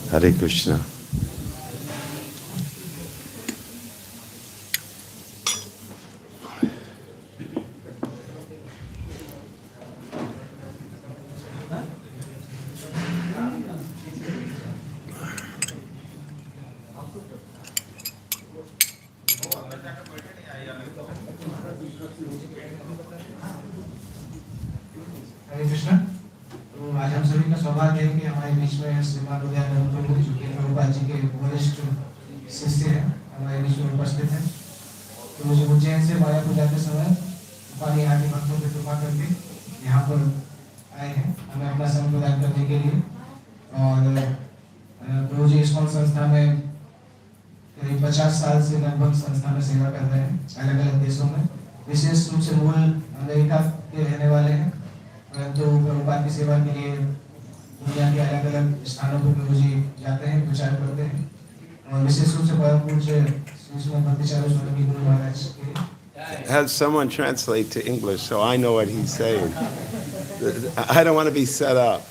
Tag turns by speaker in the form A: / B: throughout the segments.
A: Hare Krishna.
B: हरे कृष्णा। तो आज हम सभी का सौभाग्य है कि हमारे बीच में श्रीमान उदयानंद प्रभु जी, जो कि प्रभुपाद जी के वरिष्ठ शिष्य हैं, हमारे बीच में उपस्थित हैं। तो मुझे उज्जैन से मायापुर जाते समय पानी आदि भक्तों की कृपा करके यहाँ पर आए हैं हमें अपना समय प्रदान करने के लिए। और प्रभु जी इस्कॉन संस्था में करीब 50 साल से लगभग संस्था में सेवा कर रहे हैं अलग अलग देशों में। विशेष रूप से मूल अमेरिका के रहने वाले हैं, परंतु प्रभुपाद की सेवा के लिए दुनिया के अलग अलग स्थानों पर प्रभु जी जाते हैं, प्रचार करते हैं। और विशेष रूप से परम पूज्य श्री भक्तिचार्य स्वामी गुरु महाराज के
A: Have someone translate to English so I know what he's saying. I don't want to be set up.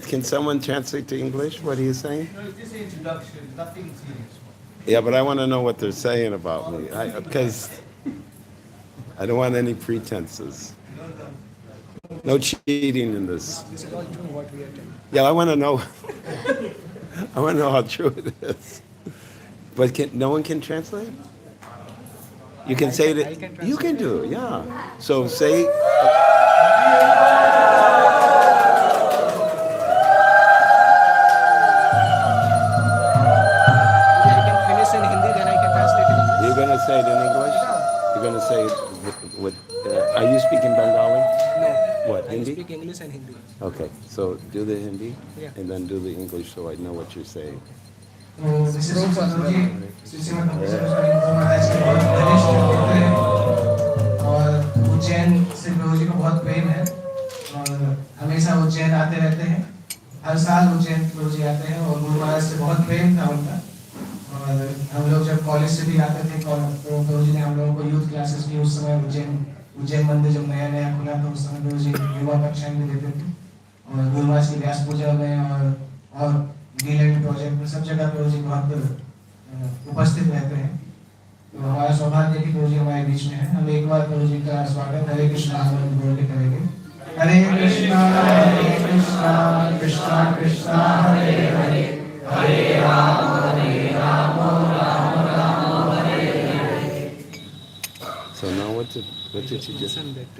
A: Can someone translate to English what he is saying?
B: No, it's just an introduction, nothing serious.
A: Yeah, but I want to know what they're saying about me, because I don't want any pretenses. No cheating in this.
B: This is all true what we are telling.
A: Yeah, I want to know. I want to know how true it is. But no one can translate? You can say it. You can do it, yeah. So say. You're going to say it in English? You're going to say it with are you speaking Bengali?
C: No.
A: What, Hindi?
C: I speak English and Hindi.
A: Okay, so do the Hindi,
C: Yeah.
A: and then do the English so I know what you're saying.
B: तो विशेष रूप से प्रभु जी श्री भक्तिचार्य स्वामी गुरु महाराज के बहुत घनिष्ठ भक्त हैं और उज्जैन से प्रभु जी को बहुत प्रेम है और हमेशा उज्जैन आते रहते हैं। हर साल उज्जैन प्रभु जी आते हैं और गुरु महाराज से बहुत प्रेम था उनका। और हम लोग जब कॉलेज से भी आते थे तो प्रभु जी ने हम लोगों को यूथ क्लासेस की उस समय उज्जैन मंदिर जब नया नया खुला था उस समय प्रभु जी युवा कक्षाएं भी देते थे और गुरु महाराज की व्यास पूजा में और डीलेट प्रोजेक्ट में सब जगह प्रभु जी बहुत उपस्थित रहते हैं। तो हमारा सौभाग्य है कि प्रभु जी हमारे बीच में है। हम एक बार प्रभु जी का स्वागत हरे कृष्णा हम बोल के करेंगे। हरे Krishna Krishna Krishna Hare Hare Hare Ram Ram Ram Hare Hare.
A: So now what did you just?
C: Listen that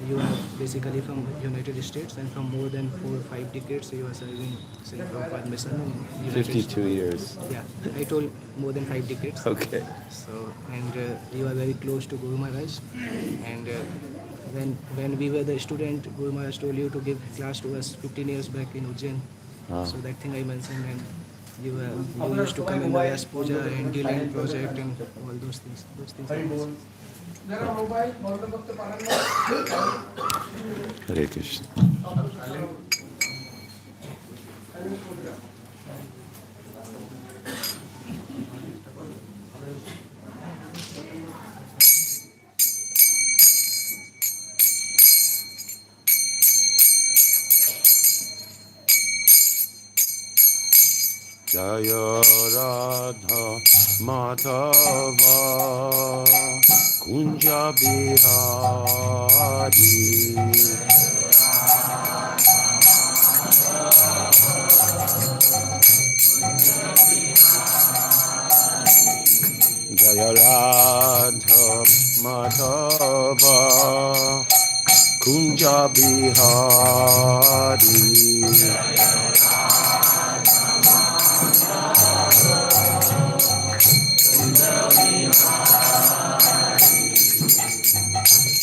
C: you are basically from United States and from more than 4 or 5 decades you are serving Sri Prabhupada mission in United
A: 52
C: States.
A: years.
C: Yeah, I told more than 5 decades.
A: Okay.
C: So and you are very close to Guru Maharaj. And when we were the student, Guru Maharaj told you to give class to us 15 years back in Ujjain.
A: Ah.
C: So that thing I mentioned, and you used to come in the Vyas Puja and dealing project and all those things.
A: Hare Krishna. Jaya Radha Madhava Kunja Bihari Jaya Radha Madhava Kunja Bihari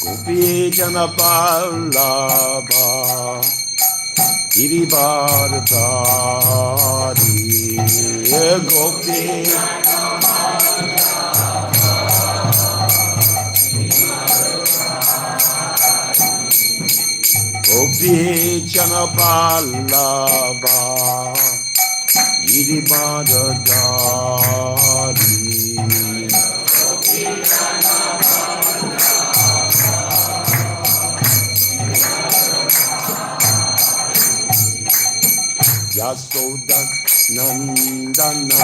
A: Gopi Jana Pallava Girivardhari Gopi Gopi Jana Pallava Girivardhari Yasoda Nandana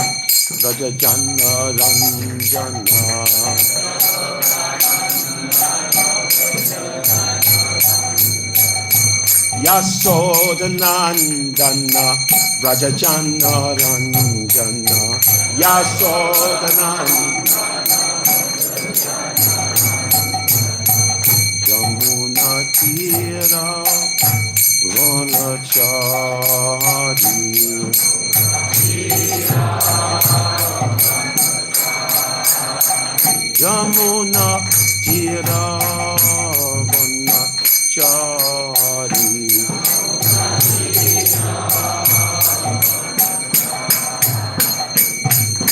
A: Rajajana Ranjana Yasoda Nandana Rajajana Ranjana Yasoda Nandana Yamuna Tira Vanachari Yamuna Tira Vanachari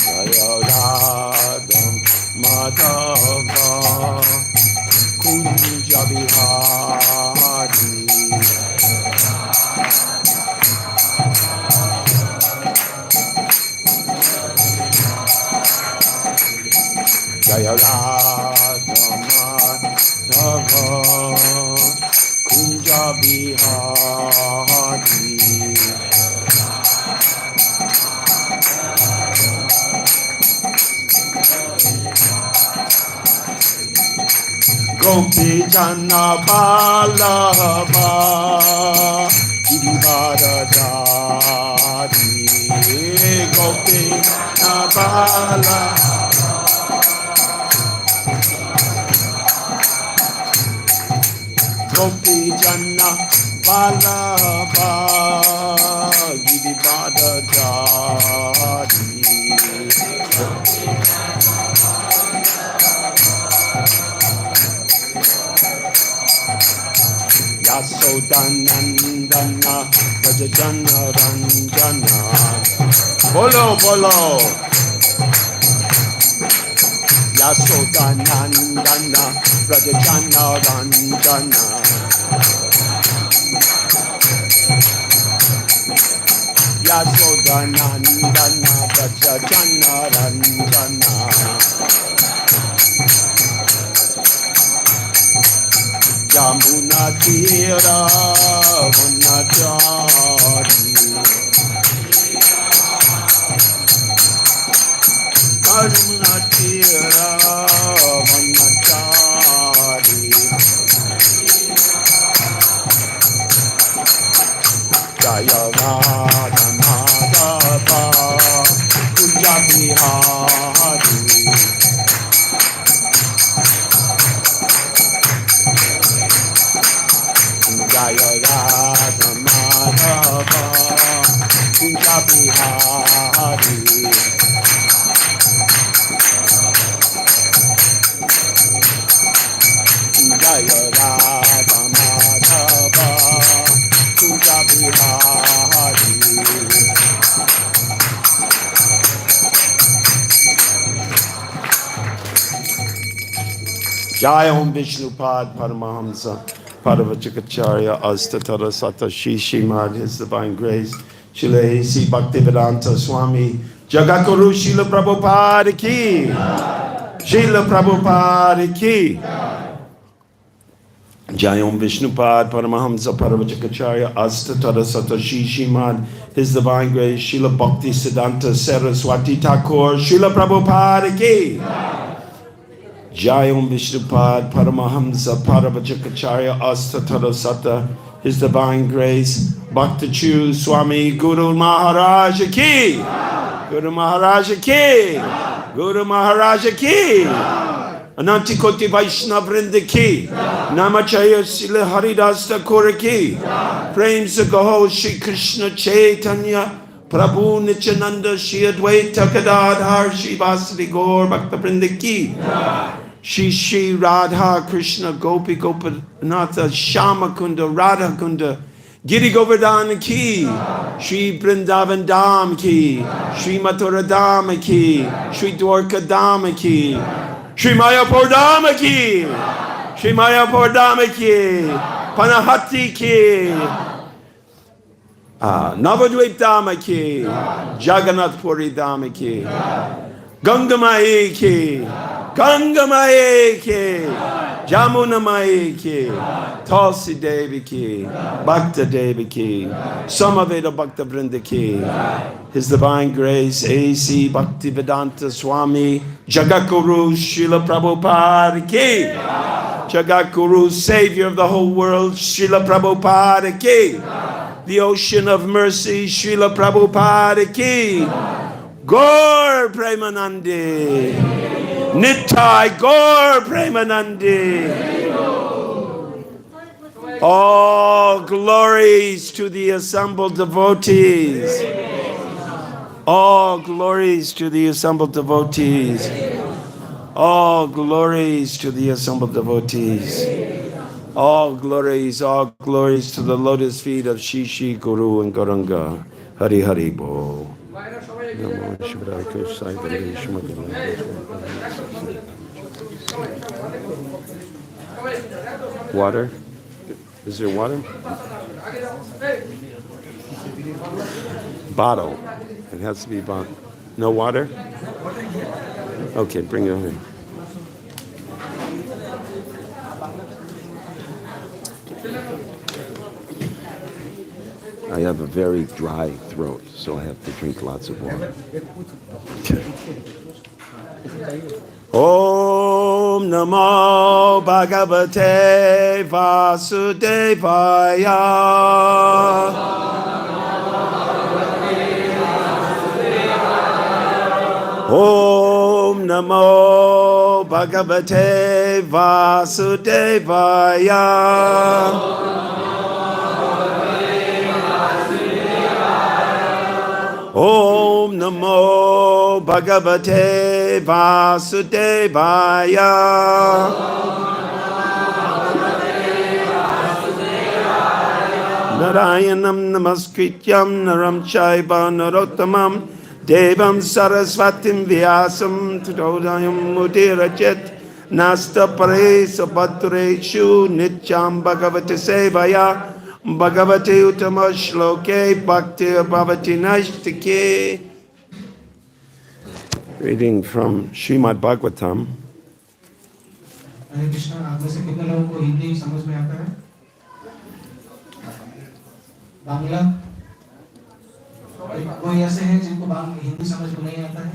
A: Jaya Radha Madhava Kunja Bihari Jaya Radha Madhava Kunja Bihari Gopi Jana Balaba Girivara Dari Gopi Jana Balaba Gopi Jana Balaba Girivara Dari Yasodanandana Rajajana Ranjana Bolo Bolo Yasodanandana Rajajana Ranjana Yasodanandana Rajajana Ranjana Yamuna Tira Vanachari Yamuna Tira Vanachari Jaya Radha Madhava Kunja Bihari Jaya Radha Madhava Kunja Bihari Jaya Radha Madhava Kunja Bihari Jai Om Vishnupad Paramahamsa Paravachakacharya Astatara Sata Shishimad, His Divine Grace, Srila A.C. Bhaktivedanta Swami, Jagakuru Srila Prabhupada Ki, Srila Prabhupada Ki, Jai Om Vishnupad Paramahamsa Paravachakacharya Astatara Sata Shishimad, His Divine Grace, Srila Bhakti Siddhanta Saraswati Thakur, Srila Prabhupada Ki, Jai Om Vishnupad Paramahamsa Paravachakacharya Astatara Sata, His Divine Grace, Bhakti Chu Swami Guru Maharaj Ki, Guru Maharaj Ki, Guru Maharaj Ki, Ananti Koti Vaishnav Vrinda Ki, Namachaya Srila Haridas Thakur Ki, Prem Sagaho Shri Krishna Chaitanya, Prabhu Nityananda Shri Advaita Gadadhar Shri Vasari Gaur Bhakta Vrinda Ki, Shri Shri Radha Krishna Gopi Gopinatha Shama Kunda Radha Kunda Giri Govardhana Ki, Shri Vrindavan Dham Ki, Shri Mathura Dham Ki, Shri Dwarka Dham Ki, Shri Mayapur Dham Ki, Shri Mayapur Dham Ki, Panahati Ki, Navadvip Dham Ki, Jagannath Puri Dham Ki, Ganga Mai Ki, Ganga Mai Ki, Jamuna Mai ki, Tulsi Devi ki, Bhakta Devi ki, Samaveda Bhakta Vrinda ki, His Divine Grace, A.C. Bhaktivedanta Swami, Jagakuru Srila Prabhupada ki, Jagakuru, Savior of the whole world, Srila Prabhupada ki, the ocean of mercy, Srila Prabhupada ki, Gaur Premanandi, Nittai Gaur Premanandi. All glories to the assembled devotees. All glories to the assembled devotees. All glories to the assembled devotees. All glories to the lotus feet of Shishi, Guru, and Gauranga. Hari Hari Bo. Water? Is there water? Bottle. It has to be bottle. No water? Okay, bring it in. I have a very dry throat, so I have to drink lots of water. Om Namo Bhagavate Vasudevaya. Om Namo Bhagavate Vasudevaya. Om Namo Bhagavate Vasudevaya. Narayanam Namaskrityam Naram Chaiva Narottamam Devam Sarasvatim Vyasam Tadodayam Mudirajit Nasta Pare Sabhadreshu Nityam Bhagavate Sevaya Bhagavate Uttama Shloke Bhakti Bhavati Naistike. Reading from Srimad Bhagavatam.
B: हरे कृष्णा, आप में से कितने लोगों को हिंदी समझ में आता है? बांग्ला? कोई ऐसे हैं जिनको हिंदी समझ में नहीं आता है?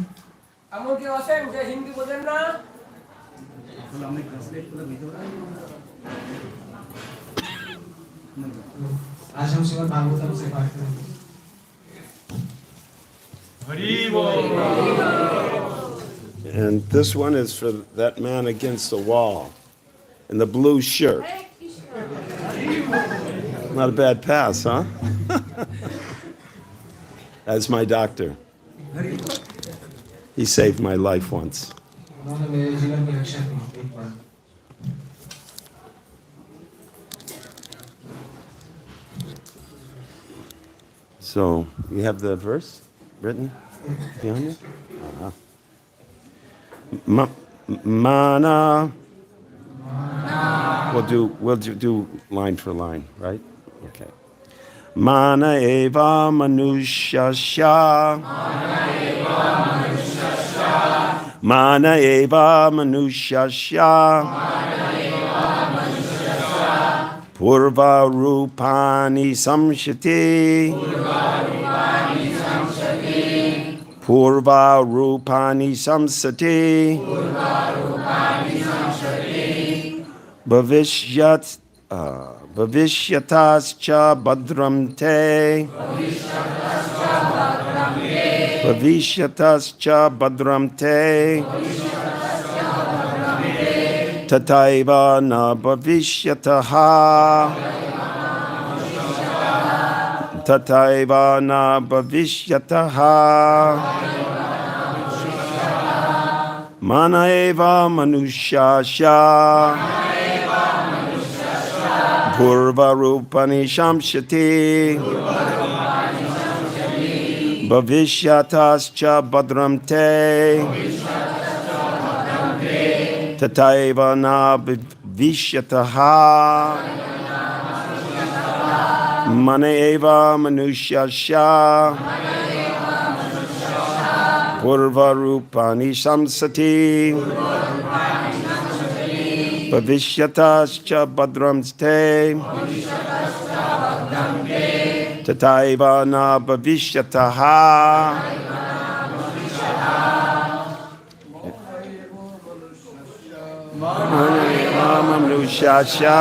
D: अमोल के वैसे मुझे हिंदी बोलें ना?
B: आज हम श्रीमद् भागवतम से बात करेंगे।
A: And this one is for that man against the wall in the blue shirt. Not a bad pass, huh? That's my doctor. He saved my life once.
B: उन्होंने मेरे जीवन की रक्षा की एक बार।
A: So, you have the verse written behind you? Uh-huh. Mana. We'll do line for line, right? Okay. Mana eva manushasya. Mana eva manushasya. Purva rupani samshati. Purva rupani samsati. Bhavishyatascha badram te. Bhavishyatascha badram te. Tataiva na bhavishyataha. Tataiva na bhavishyataha. Mana eva manushasya. Purva rupani shamshati. Bhavishyatascha badram te. Tataiva na bhavishyataha. Mana eva manushasya. Purva rupani samsati. Bhavishyatascha Bhadramste Tataiva na Bhavishyataha Manushasha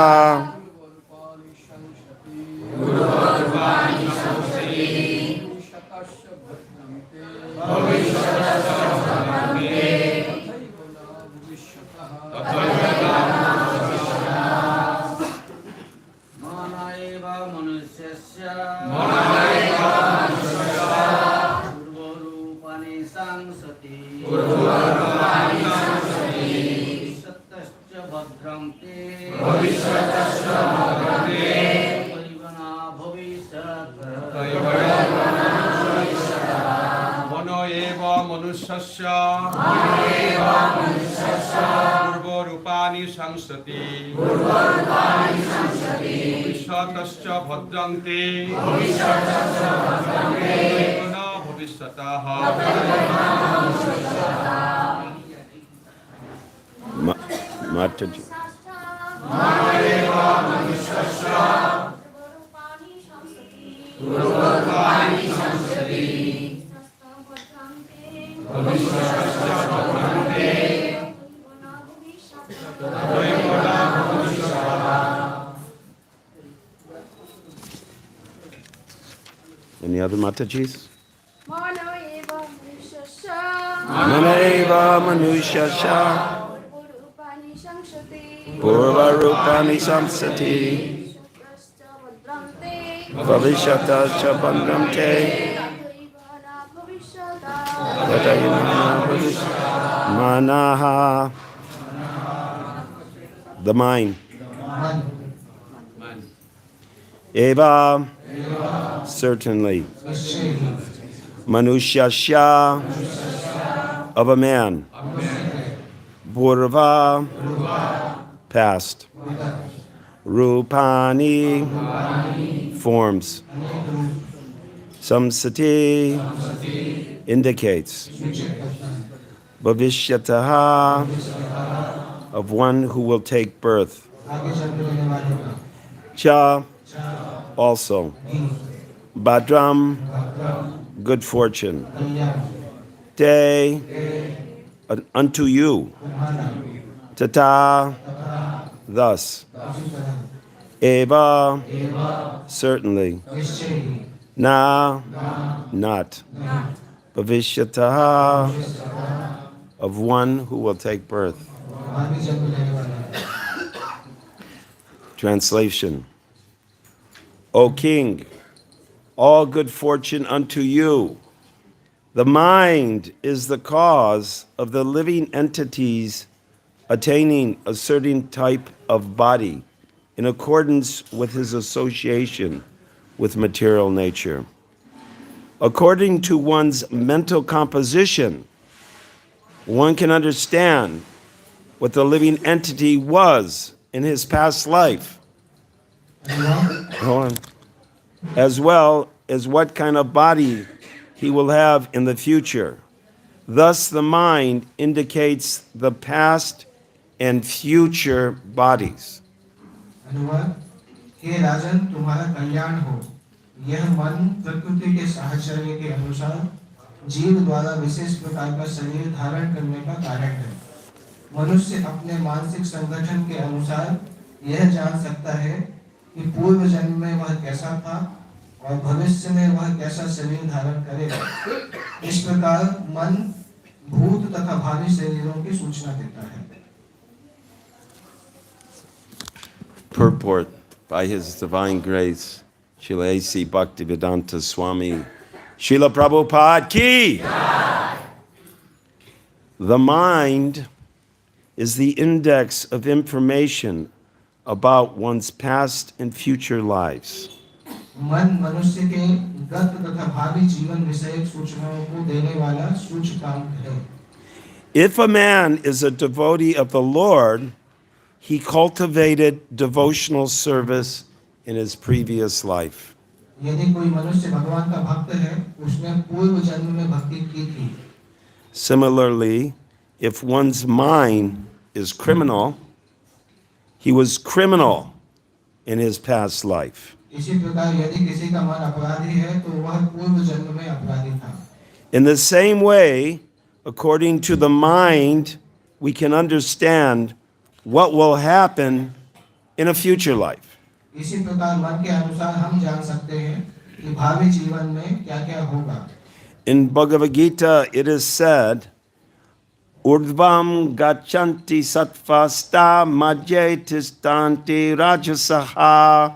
E: Purvarupani sangsati Bhavishatascha bhadrangte Kalipana bhavishyataha
A: Mataji. Any other Matajis? Mana eva manushasha Purva rupani samsati Bhavishatascha bandhamte Manaha. The mind. Eva, certainly. Manushasya, of a man. Purva, past. Rupani, forms. Samsati, indicates. Bhavishyataha, of one who will take birth. Cha, also. Bhadram, good fortune. Te, unto you. Tata, thus. Eva, certainly. Na, not. Bhavishyataha, of one who will take birth. Translation. O King, all good fortune unto you. The mind is the cause of the living entities attaining a certain type of body in accordance with his association with material nature. According to one's mental composition, one can understand what the living entity was in his past life, as well as what kind of body he will have in the future. Thus, the mind indicates the past and future bodies.
B: अनुवाद हे राजन तुम्हारा कल्याण हो यह मन प्रकृति के साहचर्य के अनुसार जीव द्वारा विशेष प्रकार का शरीर धारण करने का कारण है मनुष्य अपने मानसिक संगठन के अनुसार यह जान सकता है कि पूर्व जन्म में वह कैसा था और भविष्य में वह कैसा शरीर धारण करेगा इस प्रकार मन भूत तथा भावी शरीरों की सूचना देता है
A: Purport by His Divine Grace, Srila A.C. Bhaktivedanta Swami, Srila Prabhupada Ki. The mind is the index of information about one's past and future lives.
B: मन मनुष्य के गत तथा भावी जीवन विषयक सूचनाओं को देने वाला सूचकांक है
A: If a man is a devotee of the Lord, he cultivated devotional service in his previous life.
B: यदि कोई मनुष्य भगवान का भक्त है उसने पूर्व जन्म में भक्ति की थी
A: Similarly, if one's mind is criminal, he was criminal in his past life.
B: इसी प्रकार यदि किसी का मन अपराधी है तो वह पूर्व जन्म में अपराधी था।
A: In the same way, according to the mind, we can understand what will happen in a future life.
B: इसी प्रकार मन के अनुसार हम जान सकते हैं कि भावी जीवन में क्या-क्या होगा।
A: In Bhagavad Gita, it is said, Urdvam gachanti sattvasta majje tistanti rajasaha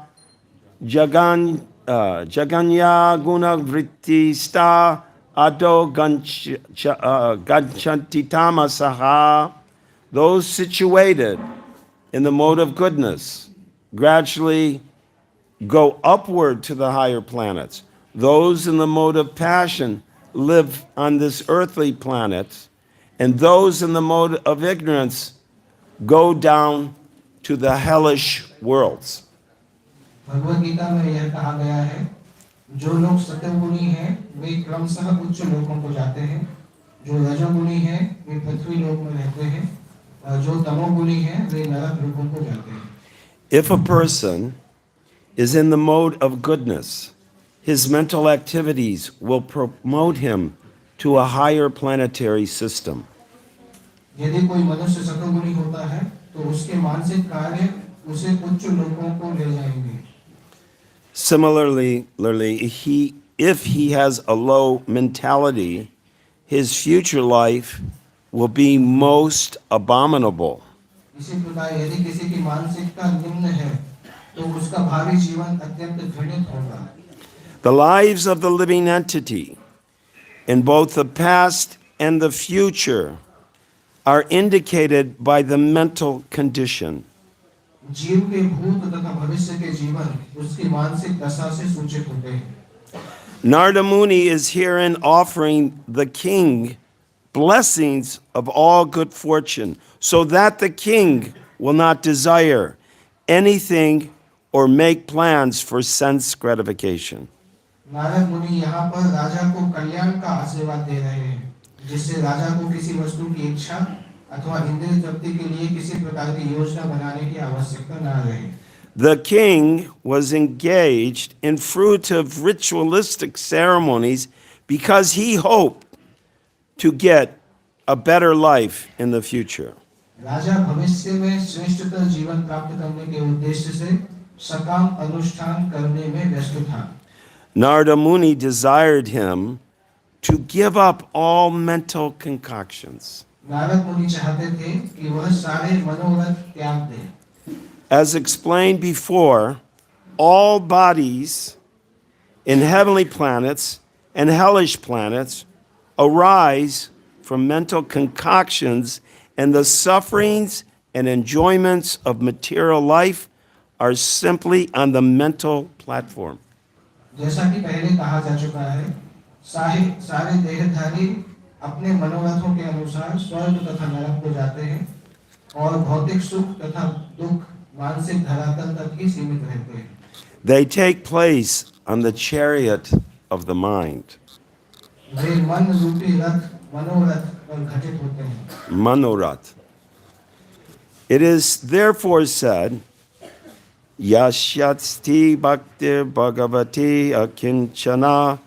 A: jaganya guna vritti sta ado ganchanti tamasaha. Those situated in the mode of goodness gradually go upward to the higher planets. Those in the mode of passion live on this earthly planet, and those in the mode of ignorance go down to the hellish worlds.
B: Bhagavad Gita में यह कहा गया है, जो लोग सत्वगुणी हैं वे क्रमशः उच्च लोकों को जाते हैं, जो रजोगुणी हैं वे पृथ्वी लोक में रहते हैं, और जो तमोगुणी हैं वे नरक लोकों को जाते हैं।
A: If a person is in the mode of goodness, his mental activities will promote him to a higher planetary system.
B: यदि कोई मनुष्य सत्वगुणी होता है तो उसके मानसिक कार्य उसे उच्च लोकों को ले जाएंगे।
A: Similarly, if he has a low mentality, his future life will be most abominable.
B: इसी प्रकार यदि किसी की मानसिकता निम्न है तो उसका भावी जीवन अत्यंत घृणित होगा।
A: The lives of the living entity in both the past and the future are indicated by the mental condition.
B: जीव के भूत तथा भविष्य के जीवन उसकी मानसिक दशा से सूचित होते हैं।
A: Narada Muni is herein offering the king blessings of all good fortune, so that the king will not desire anything or make plans for sense gratification.
B: Narad मुनि यहाँ पर राजा को कल्याण का आशीर्वाद दे रहे हैं, जिससे राजा को किसी वस्तु की इच्छा अथवा इंद्रिय तृप्ति के लिए किसी प्रकार की योजना बनाने की आवश्यकता न रहे।
A: The king was engaged in fruitive ritualistic ceremonies because he hoped to get a better life in the future.
B: राजा भविष्य में श्रेष्ठतर जीवन प्राप्त करने के उद्देश्य से सकाम अनुष्ठान करने में व्यस्त था।
A: Narada Muni desired him to give up all mental concoctions.
B: Narad मुनि चाहते थे कि वह सारे मनोरथ त्याग दे।
A: As explained before, all bodies in heavenly planets and hellish planets arise from mental concoctions, and the sufferings and enjoyments of material life are simply on the mental platform.
B: जैसा कि पहले कहा जा चुका है, सारे देहधारी अपने मनोरथों के अनुसार स्वर्ग तथा नरक को जाते हैं और भौतिक सुख तथा दुख मानसिक धरातल तक ही सीमित रहते हैं।
A: They take place on the chariot of the mind.
B: वे मन रूपी रथ मनोरथ पर घटित होते हैं।
A: Manorat. It is therefore said, Yashyasti bhaktir bhagavati akinchana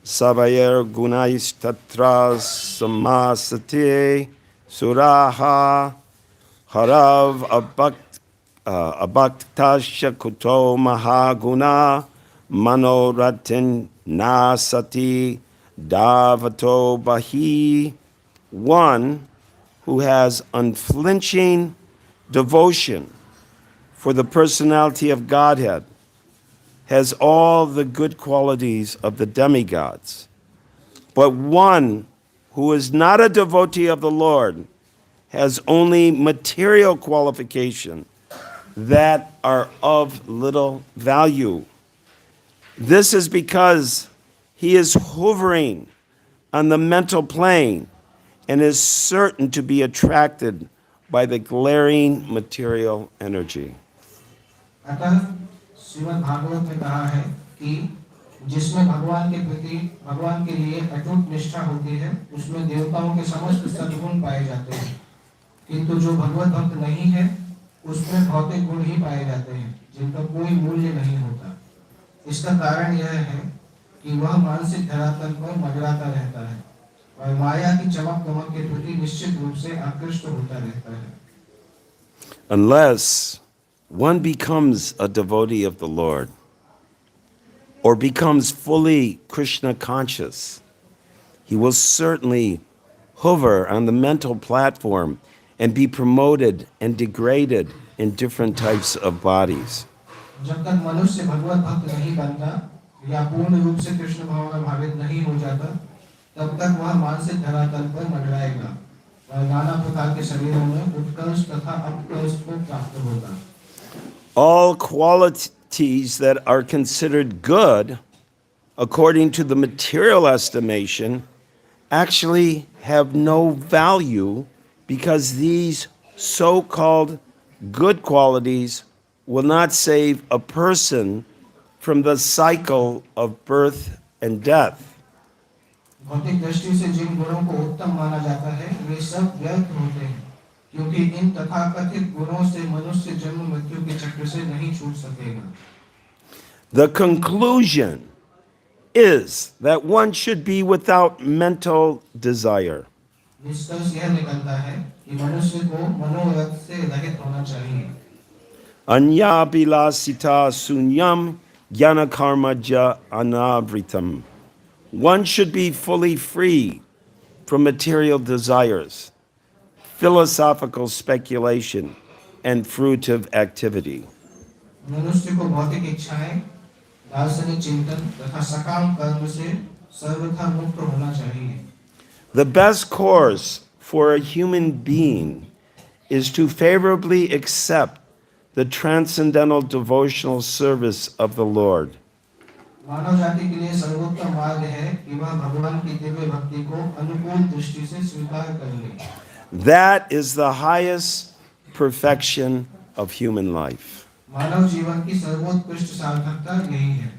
A: Savayer gunais tatra samasate suraha harav abhaktasya kuto mahaguna manoratin nasati davato bahi. One who has unflinching devotion for the personality of Godhead has all the good qualities of the demigods. But one who is not a devotee of the Lord has only material qualification that are of little value. This is because he is hovering on the mental plane and is certain to be attracted by the glaring material energy.
B: अतः श्रीमद् भागवत में कहा है कि जिसमें भगवान के प्रति भगवान के लिए अटूट निष्ठा होती है उसमें देवताओं के समस्त सद्गुण पाए जाते हैं, किंतु जो भगवत भक्त नहीं है उसमें भौतिक गुण ही पाए जाते हैं जिनका कोई मूल्य नहीं होता। इसका कारण यह है कि वह मानसिक धरातल पर मंडराता रहता है और माया की चमक दमक के प्रति निश्चित रूप से आकृष्ट होता रहता है।
A: Unless one becomes a devotee of the Lord or becomes fully Krishna conscious, he will certainly hover on the mental platform and be promoted and degraded in different types of bodies.
B: जब तक मनुष्य भगवत भक्त नहीं बनता या पूर्ण रूप से कृष्ण भाव में भावित नहीं हो जाता, तब तक वह मानसिक धरातल पर मंडराएगा और नाना प्रकार के शरीरों में उत्कर्ष तथा अपकर्ष को प्राप्त होगा।
A: All qualities that are considered good according to the material estimation actually have no value because these so-called good qualities will not save a person from the cycle of birth and death.
B: भौतिक दृष्टि से जिन गुणों को उत्तम माना जाता है वे सब व्यर्थ होते हैं क्योंकि इन तथाकथित गुणों से मनुष्य जन्म मृत्यु के चक्र से नहीं छूट सकेगा।
A: The conclusion is that one should be without mental desire.
B: निष्कर्ष यह निकलता है कि मनुष्य को मनोरथ से रहित होना चाहिए।
A: Anya bilasita sunyam jnana karmaja anavritam. One should be fully free from material desires, philosophical speculation, and fruitive activity.
B: मनुष्य को भौतिक इच्छाएं, दार्शनिक चिंतन तथा सकाम कर्म से सर्वथा मुक्त होना चाहिए।
A: The best course for a human being is to favorably accept the transcendental devotional service of the Lord.
B: मानव जाति के लिए सर्वोत्तम मार्ग है कि वह भगवान की दिव्य भक्ति को अनुकूल दृष्टि से स्वीकार कर ले।
A: That is the highest perfection of human life.
B: मानव जीवन की सर्वोत्कृष्ट सार्थकता यही है।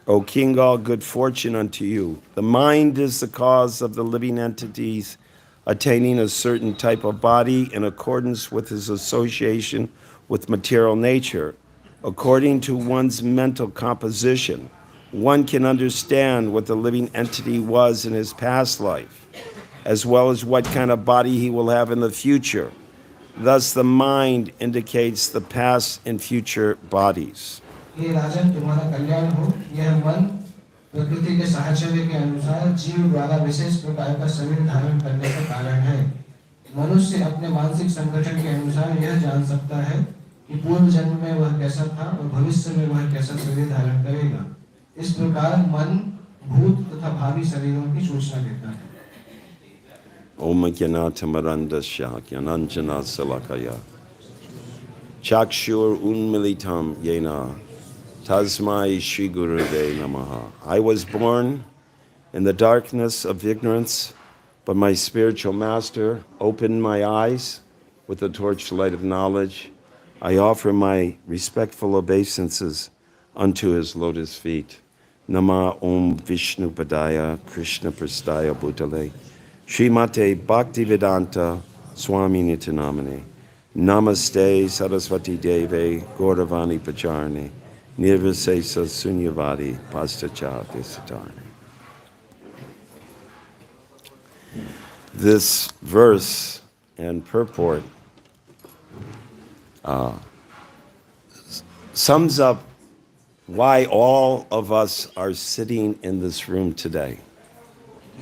A: O King, all good fortune unto you. The mind is the cause of the living entities attaining a certain type of body in accordance with his association with material nature. According to one's mental composition, one can understand what the living entity was in his past life, as well as what kind of body he will have in the future. Thus, the mind indicates the past and future bodies.
B: हे राजन, तुम्हारा कल्याण हो। यह मन प्रकृति के साहचर्य के अनुसार जीव द्वारा विशेष प्रकार का शरीर धारण करने का कारण है। मनुष्य अपने मानसिक संगठन के अनुसार यह जान सकता है कि पूर्व जन्म में वह कैसा था और भविष्य में वह कैसा शरीर धारण करेगा। इस प्रकार मन भूत तथा भावी शरीरों की सूचना देता है।
A: Om Jnanatamarandasya Jnananjana Salakaya Chakshur Unmilitam Yena Tasmai Shri Guruve Namaha. I was born in the darkness of ignorance, but my spiritual master opened my eyes with the torchlight of knowledge. I offer my respectful obeisances unto his lotus feet. Nama Om Vishnu Padaya Krishna Prastaya Bhutale Srimate Bhaktivedanta Swami Nitinamane Namaste Saraswati Deve Gauravani Pacharne Nirvisesa Sunyavadi Pastachati Satarne. This verse and purport sums up why all of us are sitting in this room today.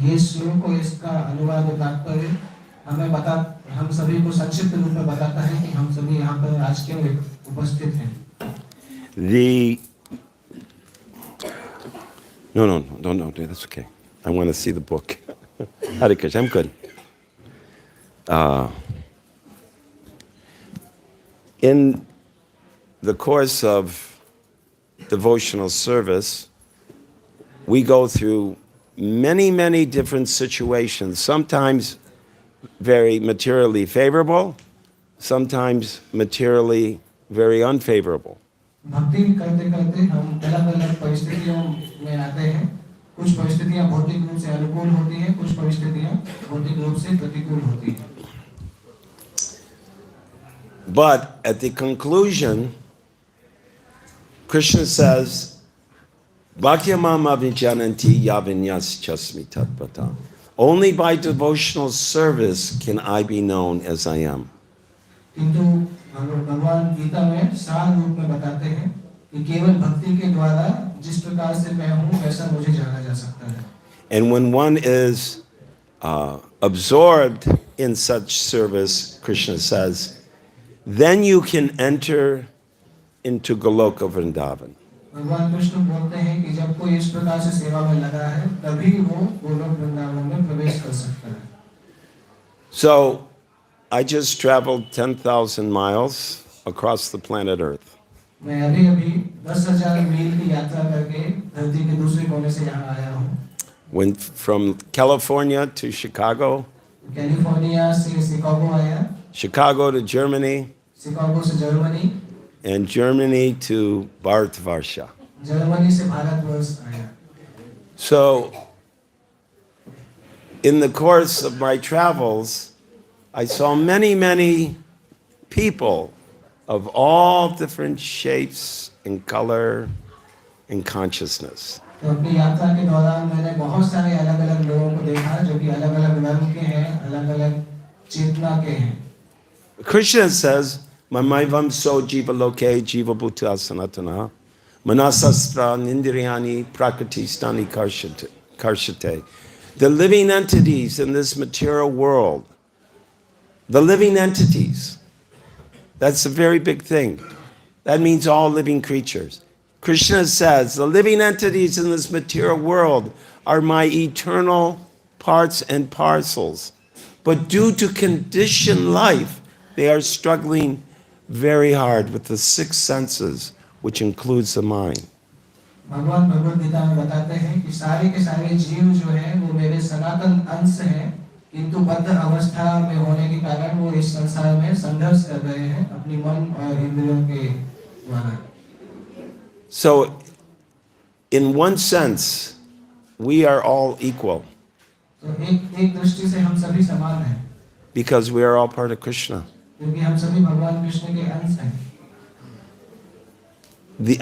B: ये श्लोक को इसका अनुवाद तात्पर्य हम सभी को संक्षिप्त रूप में बताता है कि हम सभी यहाँ पर आज क्यों उपस्थित हैं।
A: No, that's okay. I want to see the book. Hare Krishna, I'm good. In the course of devotional service, we go through many different situations, sometimes very materially favorable, sometimes materially very unfavorable.
B: भक्ति करते करते हम अलग अलग परिस्थितियों में आते हैं। कुछ कुछ परिस्थितियां भौतिक रूप से अनुकूल होती हैं, कुछ परिस्थितियां भौतिक रूप से प्रतिकूल होती हैं।
A: But at the conclusion, Krishna says, Bhakyamam avijananti yavinyas chasmi tatpata. Only by devotional service can I be known as I am.
B: किंतु भगवान गीता में सार रूप में बताते हैं कि केवल भक्ति के द्वारा जिस प्रकार से मैं हूँ वैसा मुझे जाना जा सकता है।
A: And when one is absorbed in such service, Krishna says, then you can enter into Goloka Vrindavan.
B: भगवान कृष्ण बोलते हैं कि जब कोई इस प्रकार से सेवा में लगा है तभी वो गोलोक वृंदावन में प्रवेश कर सकता है।
A: So I just traveled 10,000 miles across the planet Earth.
B: मैं अभी 10,000 मील की यात्रा करके धरती के दूसरे कोने से यहाँ आया हूँ।
A: Went from California to Chicago,
B: California से शिकागो आया,
A: Chicago to Germany,
B: शिकागो से Germany,
A: and Germany to Bharatvarsha.
B: Germany से भारतवर्ष आया।
A: So in the course of my travels, I saw many people of all different shapes and color and consciousness.
B: तो अपनी यात्रा के दौरान मैंने बहुत सारे अलग-अलग लोगों को देखा जो कि अलग-अलग रंग के हैं, अलग-अलग चेतना के हैं।
A: Krishna says, Mamaivam so jiva loke jiva bhuta sanatana manasastra nindriyani prakriti stani karshate. The living entities in this material world, the living entities, that's a very big thing. That means all living creatures. Krishna says, the living entities in this material world are my eternal parts and parcels. But due to conditioned life, they are struggling very hard with the six senses, which includes the mind.
B: भगवान भगवद गीता में बताते हैं कि सारे के सारे जीव जो हैं वो मेरे सनातन अंश हैं, किंतु बद्ध अवस्था में होने के कारण वो इस संसार में संघर्ष कर रहे हैं अपनी मन और इंद्रियों के द्वारा।
A: So, in one sense, we are all equal
B: तो एक दृष्टि से हम सभी समान हैं,
A: because we are all part of Krishna.
B: क्योंकि हम सभी भगवान कृष्ण के अंश हैं।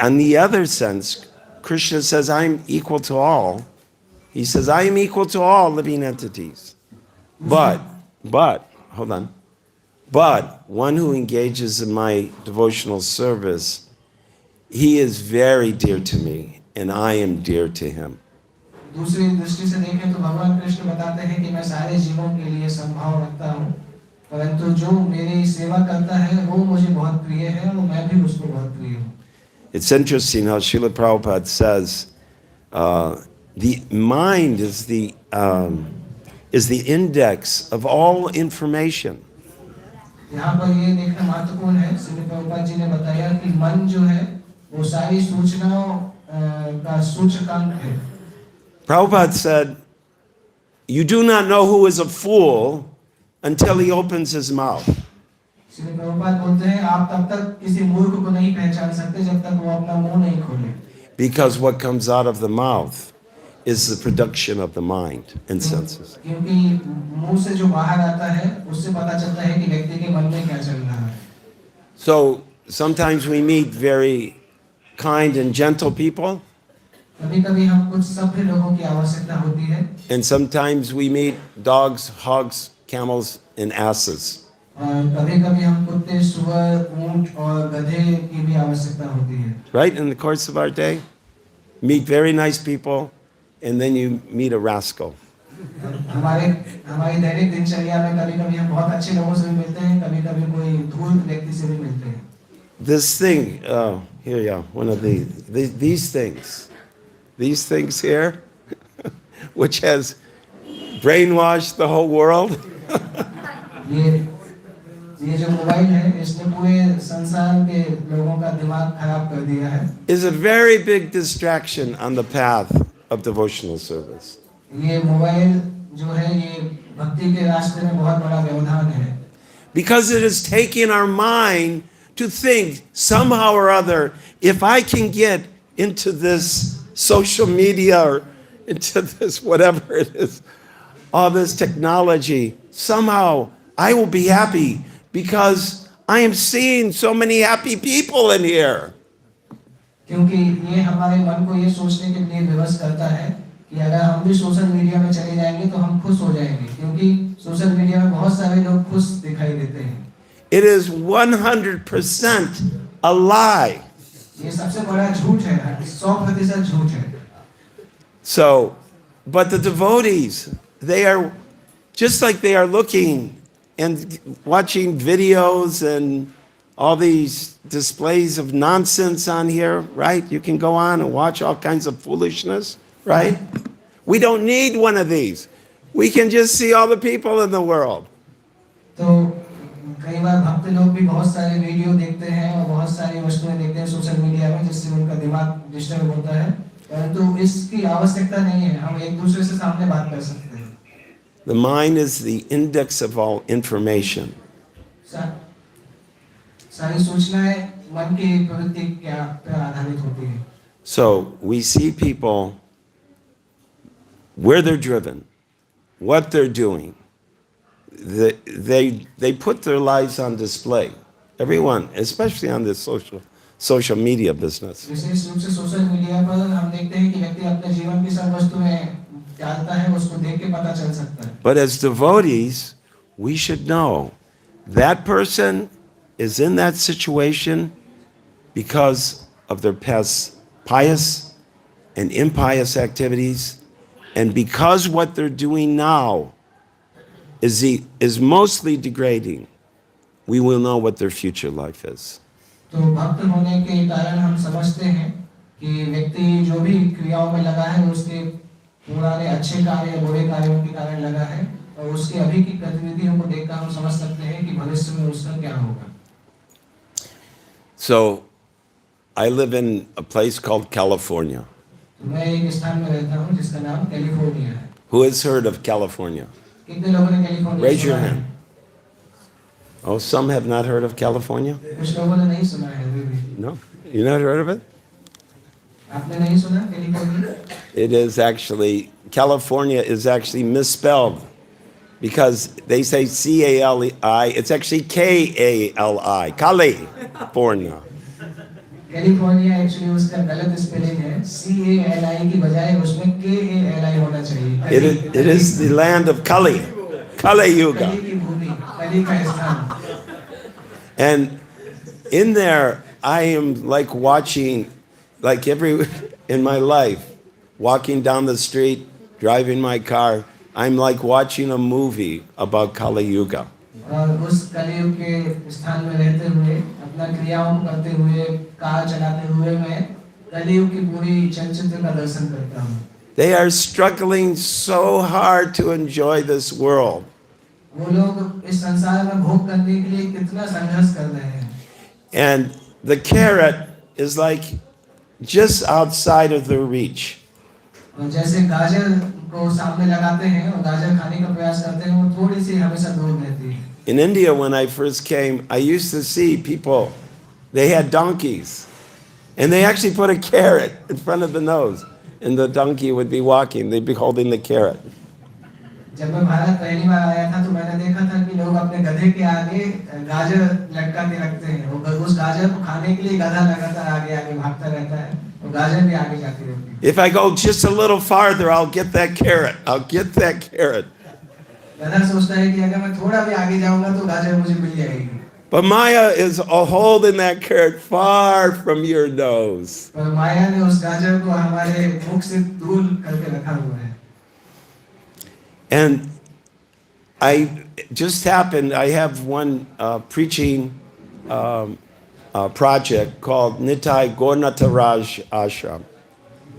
A: On the other sense, Krishna says, I'm equal to all. He says, I am equal to all living entities. But, hold on. But one who engages in my devotional service, he is very dear to me, and I am dear to him.
B: दूसरी दृष्टि से देखें तो भगवान कृष्ण बताते हैं कि मैं सारे जीवों के लिए संभाव रखता हूँ, परंतु जो मेरी सेवा करता है वो मुझे बहुत प्रिय है और मैं भी उसको बहुत प्रिय हूँ।
A: It's interesting how Srila Prabhupada says the mind is the index of all information.
B: यहाँ पर ये देखना महत्वपूर्ण है, श्रील प्रभुपाद जी ने बताया कि मन जो है वो सारी सूचनाओं का सूचकांक है।
A: Prabhupada said, you do not know who is a fool until he opens his mouth.
B: Srila Prabhupada बोलते हैं आप तब तक किसी मूर्ख को नहीं पहचान सकते जब तक वो अपना मुंह नहीं खोले।
A: Because what comes out of the mouth is the production of the mind and senses.
B: क्योंकि मुंह से जो बाहर आता है उससे पता चलता है कि व्यक्ति के मन में क्या चल रहा है।
A: So sometimes we meet very kind and gentle people,
B: कभी-कभी हम कुछ सभ्य लोगों की आवश्यकता होती है,
A: and sometimes we meet dogs, hogs, camels, and asses.
B: और कभी-कभी हम कुत्ते, सुअर, ऊंट और गधे की भी आवश्यकता होती है।
A: Right? In the course of our day, meet very nice people, and then you meet a rascal.
B: हमारी दैनिक दिनचर्या में कभी-कभी हम बहुत अच्छे लोगों से भी मिलते हैं, कभी-कभी कोई धूर्त व्यक्ति से भी मिलते हैं।
A: This thing, here, yeah, one of these things here, which has brainwashed the whole world.
B: ये जो मोबाइल है इसने पूरे संसार के लोगों का दिमाग खराब कर दिया है।
A: Is a very big distraction on the path of devotional service.
B: ये मोबाइल जो है ये भक्ति के रास्ते में बहुत बड़ा व्यवधान है।
A: Because it is taking our mind to think somehow or other, if I can get into this social media or into this, whatever it is, all this technology, somehow I will be happy because I am seeing so many happy people in here.
B: क्योंकि ये हमारे मन को ये सोचने के लिए विवश करता है कि अगर हम भी सोशल मीडिया में चले जाएंगे तो हम खुश हो जाएंगे, क्योंकि सोशल मीडिया में बहुत सारे लोग खुश दिखाई देते हैं.
A: It is 100% a lie.
B: ये सबसे बड़ा झूठ है, 100% झूठ है.
A: So, but the devotees, they are just like they are looking and watching videos and all these displays of nonsense on here, right? You can go on and watch all kinds of foolishness, right? We don't need one of these. We can just see all the people in the world.
B: तो कई बार भक्त लोग भी बहुत सारे video देखते हैं और बहुत सारी वस्तुएं देखते हैं सोशल मीडिया में, जिससे उनका दिमाग डिस्टर्ब होता है, परंतु इसकी आवश्यकता नहीं है. हम एक दूसरे से सामने बात कर सकते हैं.
A: The mind is the index of all information.
B: सारी सूचनाएं मन की प्रवृत्ति क्या पर आधारित होती है.
A: So we see people where they're driven, what they're doing. They put their lives on display. Everyone, especially on this social media business.
B: विशेष रूप से सोशल मीडिया पर हम देखते हैं कि व्यक्ति अपने जीवन की सब वस्तुएं डालता है, उसको देख के पता चल सकता है.
A: But as devotees, we should know that person is in that situation because of their past pious and impious activities, and because what they're doing now is mostly degrading, we will know what their future life is.
B: तो भक्त होने के कारण हम समझते हैं कि व्यक्ति जो भी क्रियाओं में लगा है उसके पुराने अच्छे कार्य या बुरे कार्यों के कारण लगा है, और उसके अभी की गतिविधियों को देखकर हम समझ सकते हैं कि भविष्य में उसका क्या होगा.
A: So, I live in a place called California.
B: मैं एक स्थान में रहता हूँ जिसका नाम कैलिफोर्निया है.
A: Who has heard of California?
B: कितने लोगों ने कैलिफोर्निया
A: Raise your
B: सुना है?
A: hand. Oh, some have not heard of California?
B: कुछ लोगों ने नहीं सुना है अभी भी.
A: No? You not heard of it?
B: आपने नहीं सुना California?
A: It is actually, California is actually misspelled because they say C-A-L-I, it's actually K-A-L-I, California.
B: California actually उसका गलत स्पेलिंग है, CALI की बजाय उसमें KALI होना चाहिए.
A: It is the land of Kali, Kali Yuga.
B: कली की भूमि, कली का स्थान.
A: And in there, I am like watching, like in my life, walking down the street, driving my car, I'm like watching a movie about Kali Yuga.
B: और उस कलियुग के स्थान में रहते हुए, अपना क्रियाओं करते हुए, कार चलाते हुए मैं कलियुग की पूरी चलचित्र का दर्शन करता हूँ.
A: They are struggling so hard to enjoy this world.
B: वो लोग इस संसार में भोग करने के लिए कितना संघर्ष कर रहे हैं.
A: And the carrot is like just outside of their reach.
B: और जैसे गाजर को सामने लगाते हैं और गाजर खाने का प्रयास करते हैं, वो थोड़ी सी हमेशा दूर रहती है.
A: In India, when I first came, I used to see people, they had donkeys, and they actually put a carrot in front of the nose, and the donkey would be walking, they'd be holding the carrot.
B: जब मैं भारत पहली बार आया था तो मैंने देखा था कि लोग अपने गधे के आगे गाजर लटका के रखते हैं, और उस गाजर को खाने के लिए गधा लगातार आगे आगे भागता रहता है, और गाजर भी आगे जाती रहती है.
A: If I go just a little farther, I'll get that carrot. I'll get that carrot.
B: गधा सोचता है कि अगर मैं थोड़ा भी आगे जाऊंगा तो गाजर मुझे मिल जाएगी.
A: But Maya is holding that carrot far from your nose.
B: पर माया ने उस गाजर को हमारे मुख से दूर करके रखा हुआ है.
A: And I just happened, I have one preaching project called Nitai Gornataraj Ashram.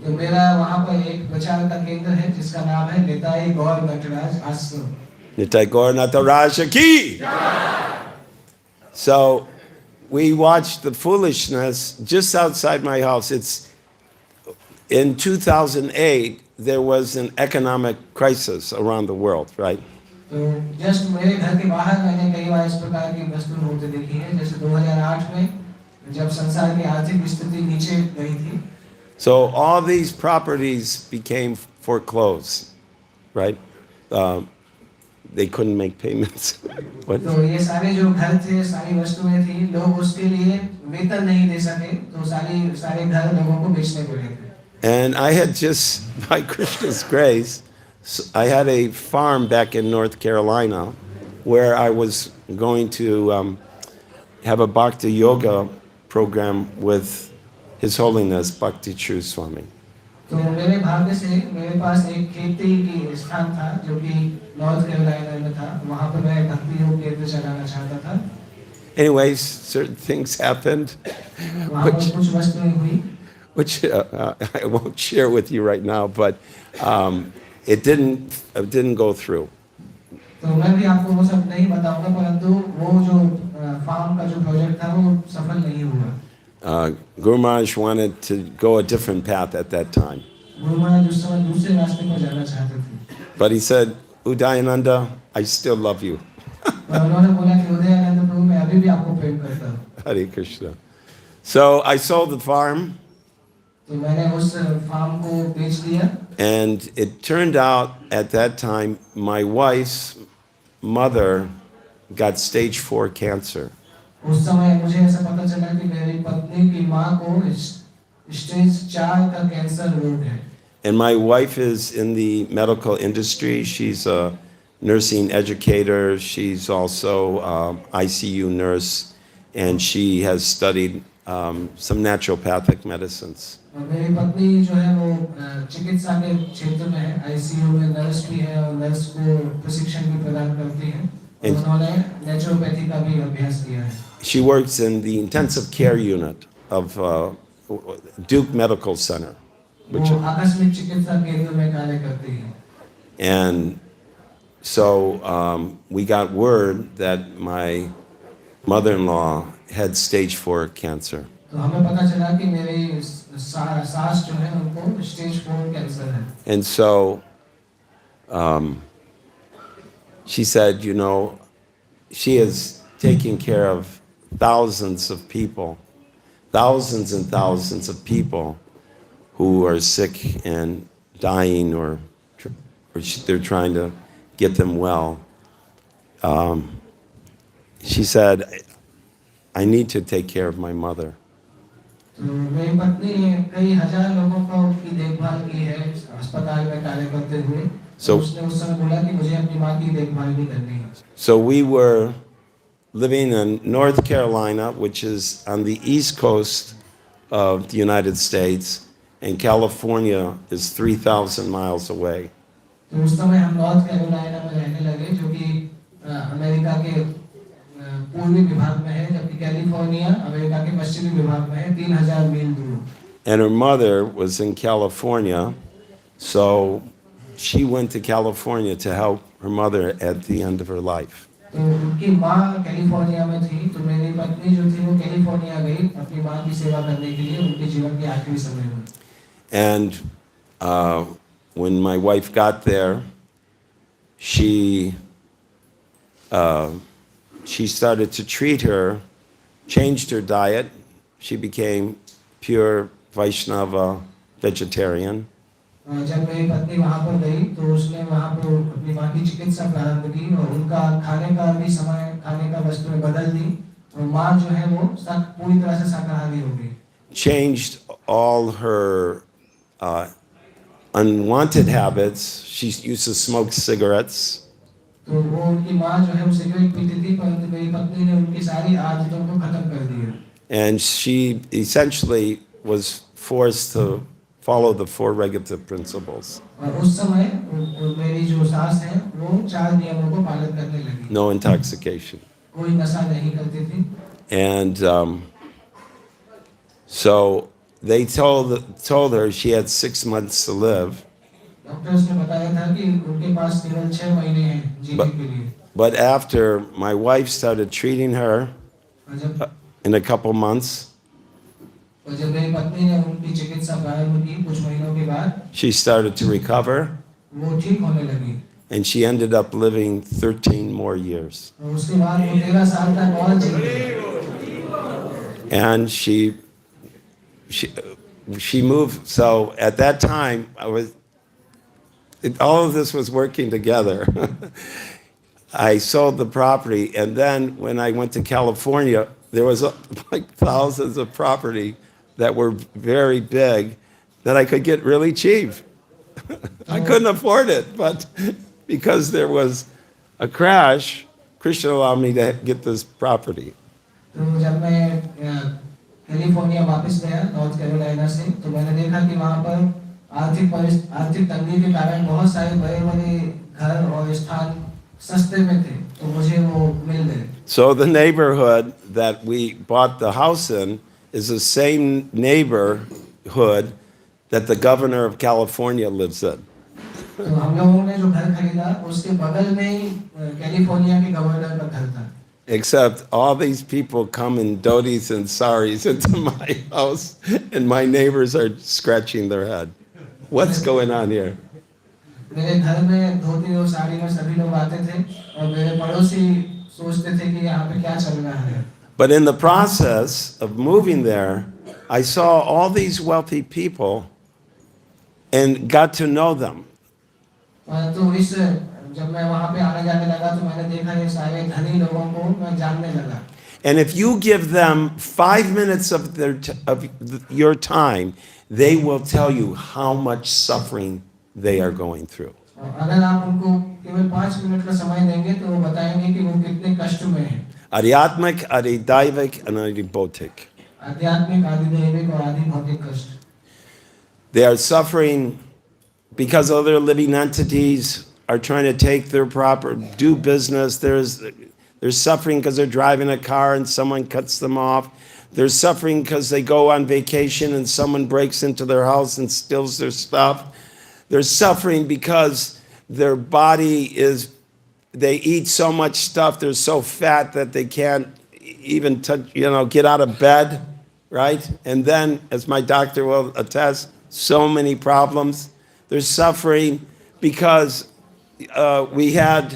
B: तो मेरा वहाँ पर एक प्रचार का केंद्र है जिसका नाम है निताई गौर नटराज आश्रम.
A: Nitai Gornataraj Ki! So we watched the foolishness just outside my house. It's in 2008, there was an economic crisis around the world, right?
B: तो जस्ट मेरे घर के बाहर मैंने कई बार इस प्रकार की वस्तु होते देखी है, जैसे 2008 में जब संसार की आर्थिक स्थिति नीचे गई थी.
A: So all these properties became foreclose, right? They couldn't make payments. What?
B: तो ये सारे जो घर थे, सारी वस्तुएं थी, लोग उसके लिए वेतन नहीं दे सके, तो सारे घर लोगों को बेचने पड़े थे.
A: And I had just, by Krishna's grace, I had a farm back in North Carolina where I was going to have a Bhakti Yoga program with His Holiness Bhakti True Swami.
B: तो मेरे भाग्य से मेरे पास एक खेती की स्थान था जो कि नॉर्थ कैरोलिना में था. वहाँ पर मैं भक्ति योग केंद्र चलाना चाहता था.
A: Anyways, certain things happened,
B: वहाँ पर कुछ वस्तुएं हुई
A: which I won't share with you right now, but it didn't go through.
B: तो मैं भी आपको वो सब नहीं बताऊंगा, परंतु वो जो फार्म का जो प्रोजेक्ट था वो सफल नहीं हुआ.
A: Guru Maharaj wanted to go a different path at that time.
B: Guru Maharaj उस समय दूसरे रास्ते पर जाना चाहते थे.
A: But he said, Udyananda, I still love you.
B: पर उन्होंने बोला कि उदयानंद प्रभु मैं अभी भी आपको प्रेम करता हूँ.
A: Hare Krishna. So I sold the farm,
B: तो मैंने उस फार्म को बेच दिया.
A: and it turned out at that time my wife's mother got stage 4 cancer.
B: उस समय मुझे ऐसा पता चला कि मेरी पत्नी की माँ को स्टेज 4 का कैंसर रोग है.
A: And my wife is in the medical industry. She's a nursing educator. She's also ICU nurse, and she has studied some naturopathic medicines.
B: और मेरी पत्नी जो है वो चिकित्सा के क्षेत्र में है, आईसीयू में नर्स भी है और नर्स को प्रशिक्षण भी प्रदान करती है. उन्होंने नेचुरोपैथी का भी अभ्यास किया है.
A: She works in the intensive care unit of Duke Medical Center, which,
B: वो आकस्मिक चिकित्सा केंद्र में कार्य करती है.
A: and so we got word that my mother-in-law had stage 4 cancer.
B: तो हमें पता चला कि मेरी सास जो है उनको स्टेज 4 कैंसर है.
A: And so she said, you know, she is taking care of thousands of people, thousands and thousands of people who are sick and dying, or they're trying to get them well. She said, I need to take care of my mother.
B: तो मेरी पत्नी ने कई हजार लोगों की देखभाल की है अस्पताल में कार्य करते हुए. तो उसने उस समय बोला कि मुझे अपनी माँ की देखभाल भी करनी है.
A: So we were living in North Carolina, which is on the east coast of the United States, and California is 3,000 miles away.
B: तो उस समय हम नॉर्थ कैरोलिना में रहने लगे जो कि अमेरिका के पूर्वी विभाग में है, जबकि कैलिफोर्निया अमेरिका के पश्चिमी विभाग में है 3,000 मील दूर.
A: And her mother was in California, so she went to California to help her mother at the end of her life.
B: तो उनकी माँ कैलिफोर्निया में थी, तो मेरी पत्नी जो थी वो कैलिफोर्निया गई अपनी माँ की सेवा करने के लिए उनके जीवन के आखिरी समय में.
A: And when my wife got there, she started to treat her, changed her diet. She became pure Vaishnava vegetarian.
B: जब मेरी पत्नी वहाँ पर गई तो उसने वहाँ पर अपनी माँ की चिकित्सा प्रारंभ की और उनका खाने का भी समय, खाने का वस्तुएं बदल दी और माँ जो है वो पूरी तरह से शाकाहारी हो गई.
A: Changed all her unwanted habits. She used to smoke cigarettes.
B: तो वो उनकी माँ जो है वो सिगरेट पीती थी, परंतु मेरी पत्नी ने उनकी सारी आदतों को खत्म कर दिया.
A: And she essentially was forced to follow the 4 regulative principles.
B: और उस समय मेरी जो सास है वो 4 नियमों को पालन करने लगी.
A: No intoxication.
B: कोई नशा नहीं करती थी.
A: And so they told her she had 6 months to live.
B: Doctors ने बताया था कि उनके पास केवल 6 महीने हैं जीने के लिए.
A: But after my wife started treating her in a couple months,
B: और जब मेरी पत्नी ने उनकी चिकित्सा प्रारंभ की कुछ महीनों के बाद,
A: she started to recover,
B: वो ठीक होने लगी.
A: and she ended up living 13 more years.
B: और उसके बाद वो 13 साल तक और जी गई.
A: And she moved. So at that time, all of this was working together. I sold the property, and then when I went to California, there was like thousands of property that were very big that I could get really cheap. I couldn't afford it, but because there was a crash, Krishna allowed me to get this property.
B: तो जब मैं California वापस गया north Carolina से, तो मैंने देखा कि वहाँ पर आर्थिक तंगी के कारण बहुत सारे बड़े-बड़े घर और स्थान सस्ते में थे, तो मुझे वो मिल गए.
A: So the neighborhood that we bought the house in is the same neighborhood that the governor of California lives in.
B: तो हम लोगों ने जो घर खरीदा उसके बगल में ही कैलिफोर्निया के गवर्नर का घर था.
A: Except all these people come in dhotis and saris into my house, and my neighbors are scratching their head. What's going on here?
B: मेरे घर में धोती और साड़ी में सभी लोग आते थे और मेरे पड़ोसी सोचते थे कि यहाँ पे क्या चल रहा है.
A: But in the process of moving there, I saw all these wealthy people and got to know them.
B: तो इस जब मैं वहाँ पे आने जाने लगा तो मैंने देखा ये सारे धनी लोगों को मैं जानने लगा.
A: And if you give them 5 minutes of your time, they will tell you how much suffering they are going through.
B: अगर आप उनको केवल 5 मिनट का समय देंगे तो वो बताएंगे कि वो कितने कष्ट में हैं.
A: Adhyatmik, Adidaivik, and Adibautik.
B: आध्यात्मिक, आधिदैविक और आधि भौतिक कष्ट.
A: They are suffering because other living entities are trying to take their property, do business. They're suffering because they're driving a car and someone cuts them off. They're suffering because they go on vacation and someone breaks into their house and steals their stuff. They're suffering because their body is, they eat so much stuff, they're so fat that they can't even touch, get out of bed, right? And then, as my doctor will attest, so many problems. They're suffering because we had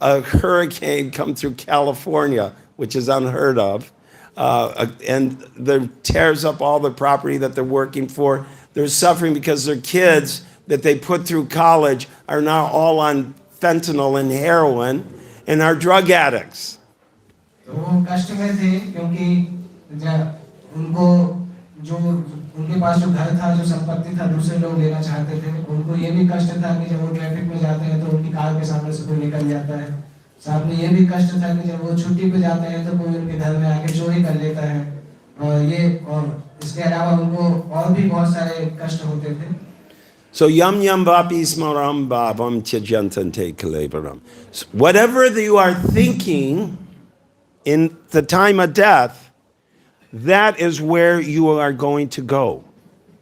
A: a hurricane come through California, which is unheard of, and that tears up all the property that they're working for. They're suffering because their kids that they put through college are now all on fentanyl and heroin and are drug addicts.
B: तो वो कष्ट में थे क्योंकि उनको जो उनके पास जो घर था, जो संपत्ति था, दूसरे लोग लेना चाहते थे. उनको ये भी कष्ट था कि जब वो ट्रैफिक में जाते हैं तो उनकी कार के सामने से कोई निकल जाता है. साथ में ये भी कष्ट था कि जब वो छुट्टी पे जाते हैं तो कोई उनके घर में आके चोरी कर लेता है. और इसके अलावा उनको और भी बहुत सारे कष्ट होते थे.
A: So yam yam vapi smaram bhavam tjantante kalevaram. Whatever you are thinking in the time of death, that is where you are going to go.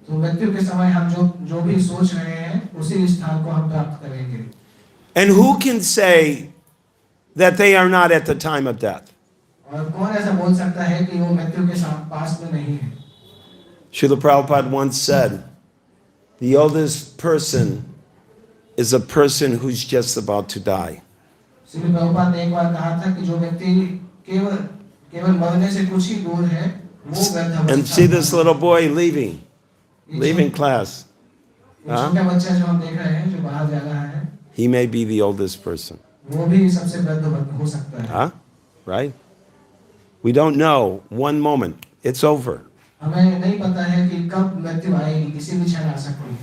B: तो मृत्यु के समय हम जो भी सोच रहे हैं उसी स्थान को हम प्राप्त करेंगे.
A: And who can say that they are not at the time of death?
B: और कौन ऐसा बोल सकता है कि वो मृत्यु के पास में नहीं है?
A: Srila Prabhupada once said, the oldest person is a person who's just about to die.
B: Shri Prabhupada ने एक बार कहा था कि जो व्यक्ति केवल मरने से कुछ ही दूर है वो वृद्ध.
A: And see this little boy leaving class.
B: छोटा बच्चा जो हम देख रहे हैं जो बाहर जा रहा है,
A: He may be the oldest person.
B: वो भी सबसे वृद्ध हो सकता है.
A: Huh? Right? We don't know. One moment. It's over.
B: हमें नहीं पता है कि कब मृत्यु आएगी, किसी भी क्षण आ सकती है.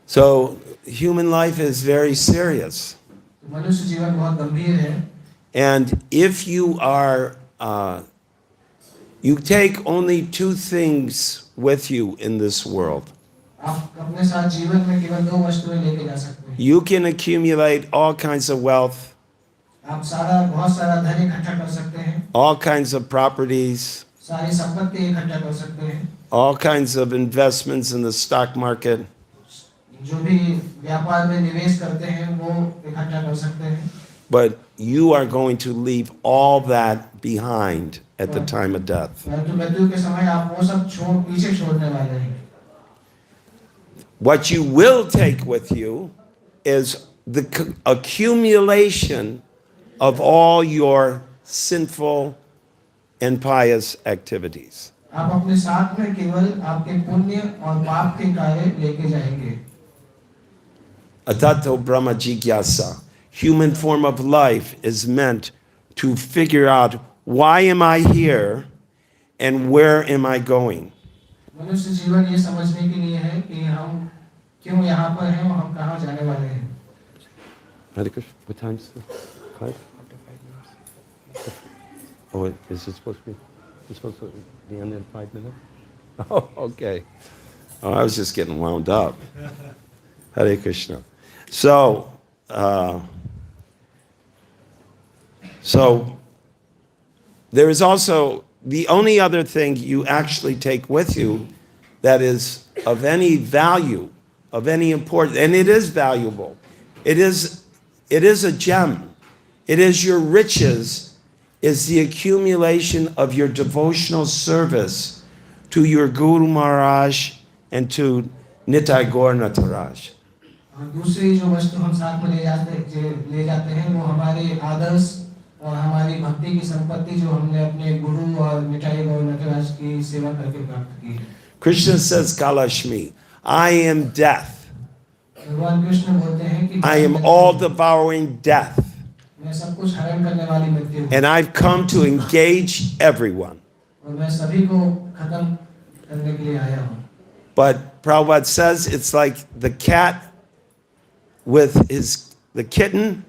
A: So human life is very serious.
B: मनुष्य जीवन बहुत गंभीर है.
A: And if you are, you take only 2 things with you in this world.
B: आप अपने साथ जीवन में केवल 2 वस्तुएं लेके जा सकते हैं.
A: You can accumulate all kinds of wealth,
B: आप बहुत सारा धन इकट्ठा कर सकते हैं.
A: all kinds of properties,
B: सारी संपत्ति इकट्ठा कर सकते हैं.
A: all kinds of investments in the stock market.
B: जो भी व्यापार में निवेश करते हैं वो इकट्ठा कर सकते हैं.
A: But you are going to leave all that behind at the time of death.
B: परंतु मृत्यु के समय आप वो सब पीछे छोड़ने वाले हैं.
A: What you will take with you is the accumulation of all your sinful and pious activities.
B: आप अपने साथ में केवल आपके पुण्य और पाप के कार्य लेके जाएंगे.
A: Adato Brahma Jigyasa. Human form of life is meant to figure out why am I here and where am I going.
B: मनुष्य जीवन ये समझने के लिए है कि हम क्यों यहाँ पर हैं और हम कहाँ जाने वाले हैं.
A: Hare Krishna, what time is it? 5? Oh, is it supposed to be? It's supposed to be end in 5 minutes? Oh, okay. Oh, I was just getting wound up. Hare Krishna. So there is also the only other thing you actually take with you that is of any value, of any importance, and it is valuable. It is a gem. It is your riches, is the accumulation of your devotional service to your Guru Maharaj and to Nitai Gaur Nataraj.
B: दूसरी जो वस्तु हम साथ में ले जाते हैं वो हमारे आदर्श और हमारी भक्ति की संपत्ति जो हमने अपने गुरु और निताई गौर नटराज की सेवा करके प्राप्त की है.
A: Krishna says, Kalashmi, I am death.
B: भगवान कृष्ण बोलते हैं कि
A: I am all devouring death.
B: मैं सब कुछ हरण करने वाली मृत्यु हूँ.
A: And I've come to engage everyone.
B: और मैं सभी को खत्म करने के लिए आया हूँ.
A: But Prabhupada says it's like the cat with the kitten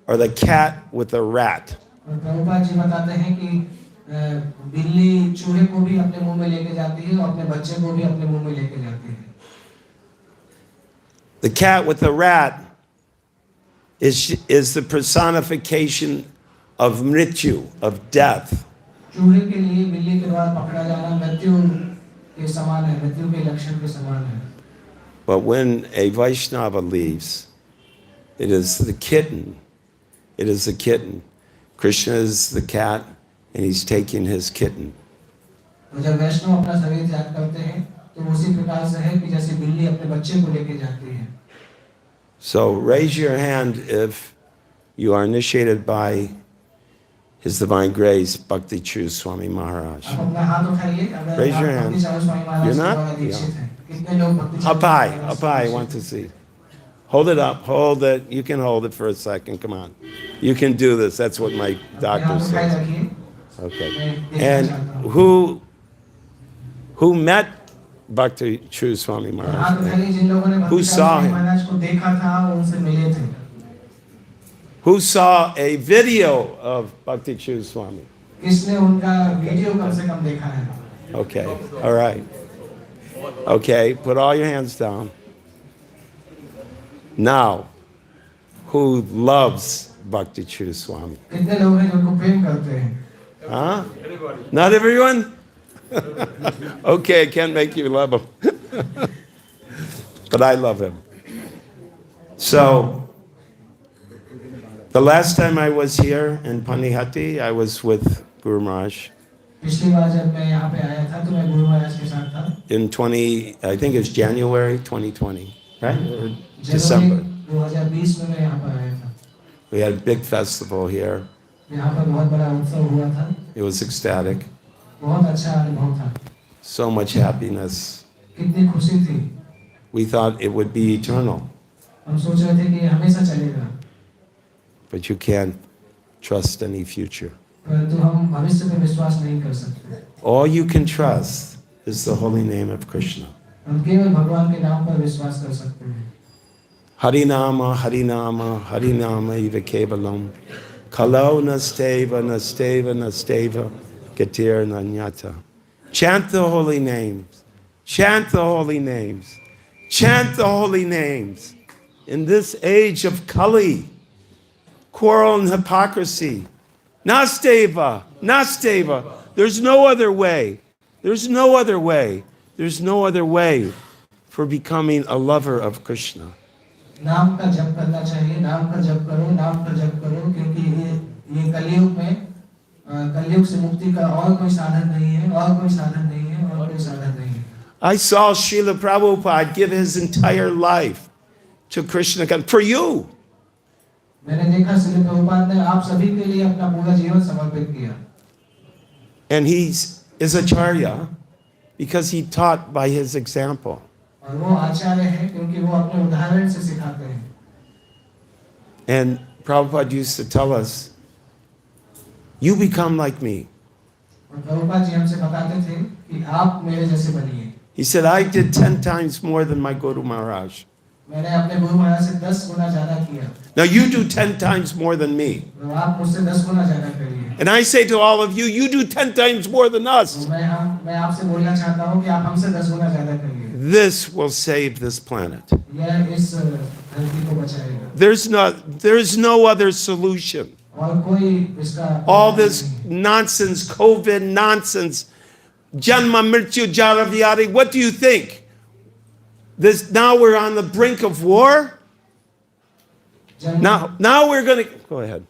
A: or the cat with the rat.
B: और प्रभुपाद जी बताते हैं कि बिल्ली चूहे को भी अपने मुंह में लेके जाती है और अपने बच्चे को भी अपने मुंह में लेके जाती है.
A: The cat with the rat is the personification of mrityu, of death.
B: चूहे के लिए बिल्ली के द्वारा पकड़ा जाना मृत्यु के समान है, मृत्यु के लक्षण के समान है.
A: But when a Vaishnava leaves, it is the kitten. It is the kitten. Krishna is the cat, and he's taking his kitten.
B: और जब वैष्णव अपना शरीर त्याग करते हैं, तो उसी प्रकार से है कि जैसे बिल्ली अपने बच्चे को लेके जाती है.
A: So raise your hand if you are initiated by His Divine Grace, Bhakti Churu Swami Maharaj.
B: आप अपना हाथ उठाइए अगर
A: Raise your
B: आप
A: hand.
B: भक्ति चारू स्वामी महाराज
A: You're
B: के
A: not?
B: द्वारा दीक्षित
A: Yeah.
B: हैं. कितने लोग भक्ति Charu
A: Up high,
B: Swami Maharaj
A: up
B: से
A: high. I
B: Dixit
A: want to
B: हैं?
A: see. Hold it up, hold it. You can hold it for a second. Come on. You can do this. That's what my
B: अपने
A: doctor
B: हाथ उठाए
A: says.
B: रखिए.
A: Okay.
B: मैं देखना
A: And
B: चाहता हूँ.
A: who met Bhakti Churu Swami
B: हाथ
A: Maharaj?
B: उठाइए जिन लोगों ने
A: Who
B: भक्ति चारू
A: saw
B: स्वामी
A: him?
B: महाराज को देखा था और उनसे मिले थे.
A: Who saw a video of Bhakti Churu Swami?
B: किसने उनका वीडियो कम से कम देखा है?
A: Okay, all right. Okay, put all your hands down. Now, who loves Bhakti Churu Swami?
B: कितने लोग हैं जो उनको प्रेम करते हैं?
A: Huh? Not everyone? Okay, I can't make you love him. But I love him. So, the last time I was here in Panihati, I was with Guru Maharaj
B: पिछली बार जब मैं यहाँ पे आया था तो मैं गुरु महाराज के साथ था.
A: in I think it's January 2020, right? Or
B: January
A: December.
B: 2020 में मैं यहाँ पर आया था.
A: We had a big festival here.
B: यहाँ पर बहुत बड़ा उत्सव हुआ था.
A: It was ecstatic.
B: बहुत अच्छा अनुभव था.
A: So much happiness.
B: कितनी खुशी थी.
A: We thought it would be eternal,
B: हम सोच रहे थे कि ये हमेशा चलेगा.
A: but you can't trust any future.
B: परंतु हम भविष्य पे विश्वास नहीं कर सकते.
A: All you can trust is the holy name of Krishna.
B: हम केवल भगवान के नाम पर विश्वास कर सकते हैं.
A: Harinama, Harinama, Harinama eva kevalam. Kalo nasteva, nasteva, nasteva, gatir nanyata. Chant the holy names. Chant the holy names. Chant the holy names. In this age of Kali, quarrel and hypocrisy. Nasteva, Nasteva. There's no other way. There's no other way. There's no other way for becoming a lover of Krishna.
B: नाम का जप करना चाहिए. नाम का जप करो, नाम का जप करो, क्योंकि ये कलयुग में कलयुग से मुक्ति का और कोई साधन नहीं है, और कोई साधन नहीं है, और कोई साधन नहीं है.
A: I saw Srila Prabhupada give his entire life to Krishna for you.
B: मैंने देखा श्री प्रभुपाद ने आप सभी के लिए अपना पूरा जीवन समर्पित किया.
A: And he is acharya because he taught by his example.
B: और वो आचार्य हैं क्योंकि वो अपने उदाहरण से सिखाते हैं.
A: And Prabhupada used to tell us, you become like me.
B: और प्रभुपाद जी हमसे बताते थे कि आप मेरे जैसे बनिए.
A: He said, I did 10 times more than my Guru Maharaj.
B: मैंने अपने गुरु महाराज से 10 गुना ज्यादा किया.
A: Now you do 10 times more than me.
B: तो आप मुझसे 10 गुना ज्यादा करिए.
A: And I say to all of you, you do 10 times more than us.
B: तो मैं आपसे बोलना चाहता हूँ कि आप हमसे 10 गुना ज्यादा करिए.
A: This will save this planet.
B: यह इस धरती को बचाएगा.
A: There's no other solution.
B: और कोई इसका
A: All this nonsense, COVID nonsense, Janma Mrityu Jara Vyadi, what do you think? Now we're on the brink of war? Now we're going to... Go ahead.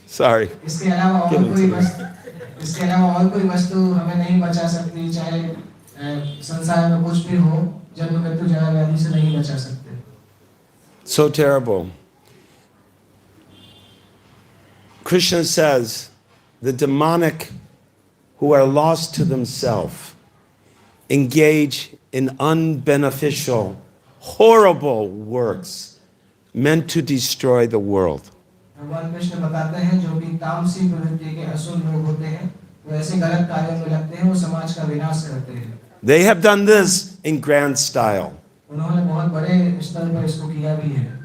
A: Sorry.
B: इसके अलावा और कोई वस्तु हमें नहीं बचा सकती, चाहे संसार में कुछ भी हो, जन्म मृत्यु जरा व्याधि से नहीं बचा सकते.
A: So terrible. Krishna says the demonic who are lost to themselves engage in unbeneficial, horrible works meant to destroy the world.
B: भगवान कृष्ण बताते हैं जो भी तामसी प्रवृत्ति के असुर लोग होते हैं वो ऐसे गलत कार्यों में लगते हैं, वो समाज का विनाश करते हैं.
A: They have done this in grand style.
B: उन्होंने बहुत बड़े स्तर पर इसको किया भी है.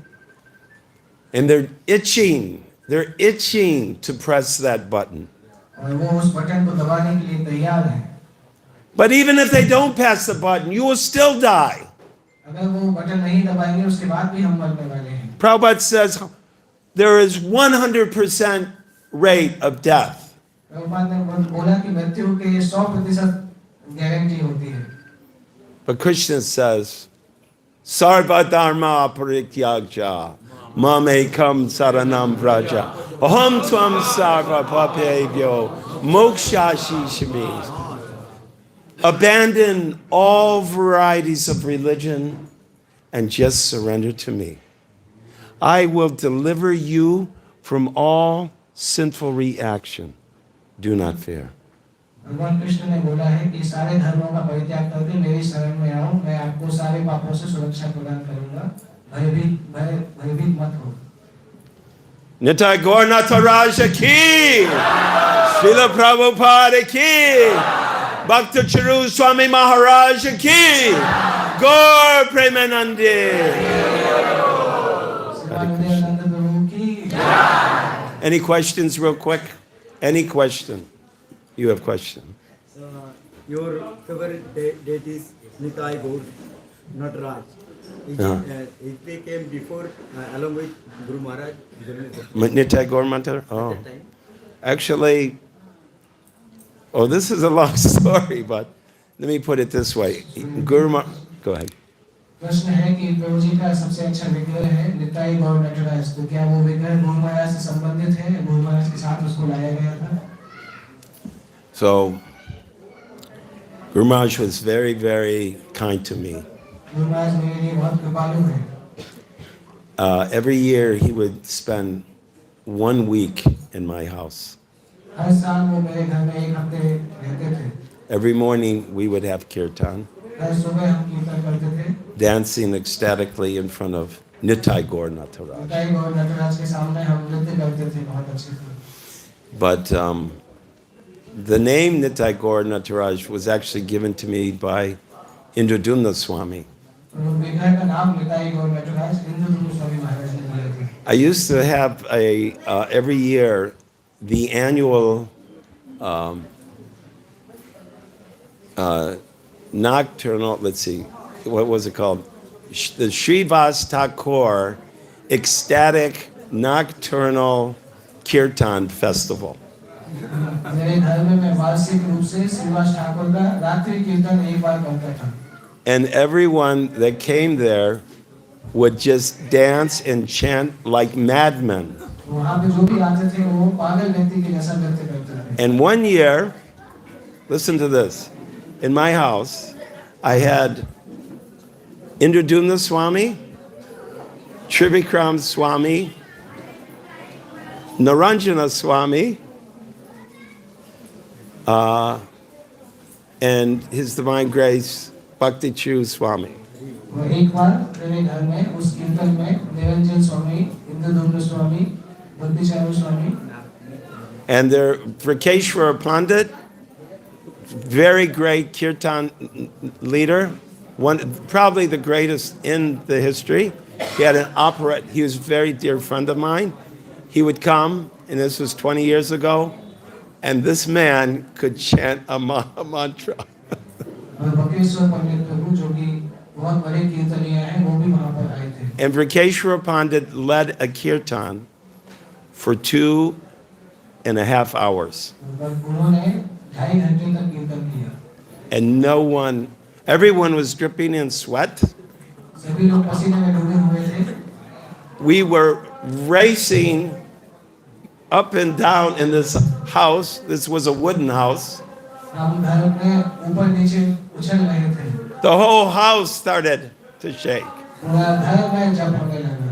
A: And they're itching to press that button.
B: और वो उस बटन को दबाने के लिए तैयार हैं.
A: But even if they don't press the button, you will still die.
B: अगर वो बटन नहीं दबाएंगे उसके बाद भी हम मरने वाले हैं.
A: Prabhupada says there is 100% rate of death.
B: Prabhupada ने बोला कि मृत्यु के 100% गारंटी होती है.
A: But Krishna says, Sarva Dharma Parityagya Mamekam Saranam Vraja Aham Tvam Sarva Papebhyo Mokshashi Shami. Abandon all varieties of religion and just surrender to me. I will deliver you from all sinful reaction. Do not fear.
B: भगवान कृष्ण ने बोला है कि सारे धर्मों का परित्याग करके मेरी शरण में आओ, मैं आपको सारे पापों से सुरक्षा प्रदान करूंगा. भयभीत मत हो.
A: Nitai Gaur Nataraja ki, Srila Prabhupada ki, Bhakta Charu Swami Maharaj ki, Gaur Premanandi.
B: Udayanand प्रभु की.
A: Any questions real quick? Any question? You have question.
F: Your favorite date is Nitai Gaur, not Raj. It came before, along with Guru Maharaj.
A: Nitai Gaur Mantar? Oh. Actually, this is a long story, but let me put it this way. Go ahead.
B: प्रश्न है कि प्रभु जी का सबसे अच्छा विग्रह है निताई गौर नटराज. तो क्या वो विग्रह गुरु महाराज से संबंधित है? गुरु महाराज के साथ उसको लाया गया था.
A: So, Guru Maharaj was very, very kind to me.
B: Guru Maharaj मेरे लिए बहुत कृपालु हैं.
A: Every year he would spend 1 week in my house.
B: हर साल वो मेरे घर में एक हफ्ते रहते थे.
A: Every morning we would have kirtan,
B: हर सुबह हम कीर्तन करते थे.
A: dancing ecstatically in front of Nitai Gaur Nataraj.
B: Nitai गौर नटराज के सामने हम नृत्य करते थे बहुत अच्छे से.
A: But the name Nitai Gaur Nataraj was actually given to me by Indradumna Swami.
B: विग्रह का नाम निताई गौर नटराज इंद्रदुम्न स्वामी महाराज ने दिया था.
A: I used to have every year the annual nocturnal, let's see, what was it called? The Srivas Thakur Ecstatic Nocturnal Kirtan Festival.
B: मेरे धर्म में वार्षिक रूप से श्रीवास ठाकुर का रात्रि कीर्तन एक बार करता था.
A: And everyone that came there would just dance and chant like madmen.
B: वहाँ पे जो भी आते थे वो पागल व्यक्ति के जैसा नृत्य करते थे.
A: And one year, listen to this, in my house, I had Indradumna Swami, Trivikram Swami, Naranjana Swami, and His Divine Grace, Bhakti Chu Swami.
B: वो एक बार मेरे घर में उस कीर्तन में निरंजन स्वामी, इंद्रधुम्न स्वामी, बुद्धिचार्य स्वामी,
A: and their Vrikeshwara Pandit, very great kirtan leader, probably the greatest in the history. He had an opera. He was a very dear friend of mine. He would come, and this was 20 years ago, and this man could chant a mantra.
B: और बकेश्वर पंडित प्रभु जो कि बहुत बड़े कीर्तनीय हैं, वो भी वहाँ पर आए थे।
A: And Vrikeshwara Pandit led a kirtan for 2.5 hours.
B: और उन्होंने 2.5 घंटे तक कीर्तन किया।
A: And no one, everyone was dripping in sweat.
B: सभी लोग पसीने में डूबे हुए थे।
A: We were racing up and down in this house. This was a wooden house.
B: हम घर में ऊपर नीचे उछल रहे थे।
A: The whole house started to shake.
B: पूरा घर में जब होने लगा।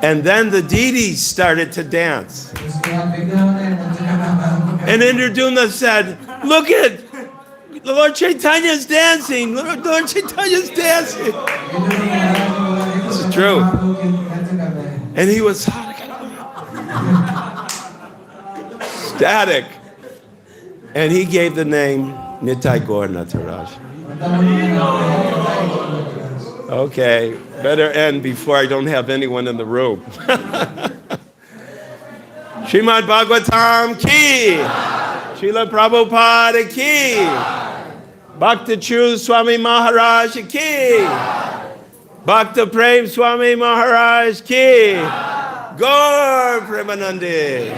A: And then the deities started to dance.
B: उसके बाद विग्रहों ने नृत्य करना प्रारंभ कर
A: And Indradumna said, "Look at Lord Chaitanya's dancing. Lord Chaitanya's dancing."
B: This
A: is true. And he was ecstatic. And he gave the name Nitai Gaur Nataraj. Okay, better end before I don't have anyone in the room. Srimad Bhagavatam ki, Srila Prabhupada ki, Bhakta Chu Swami Maharaj ki, Bhakta Prem Swami Maharaj ki, Gaur Premanande.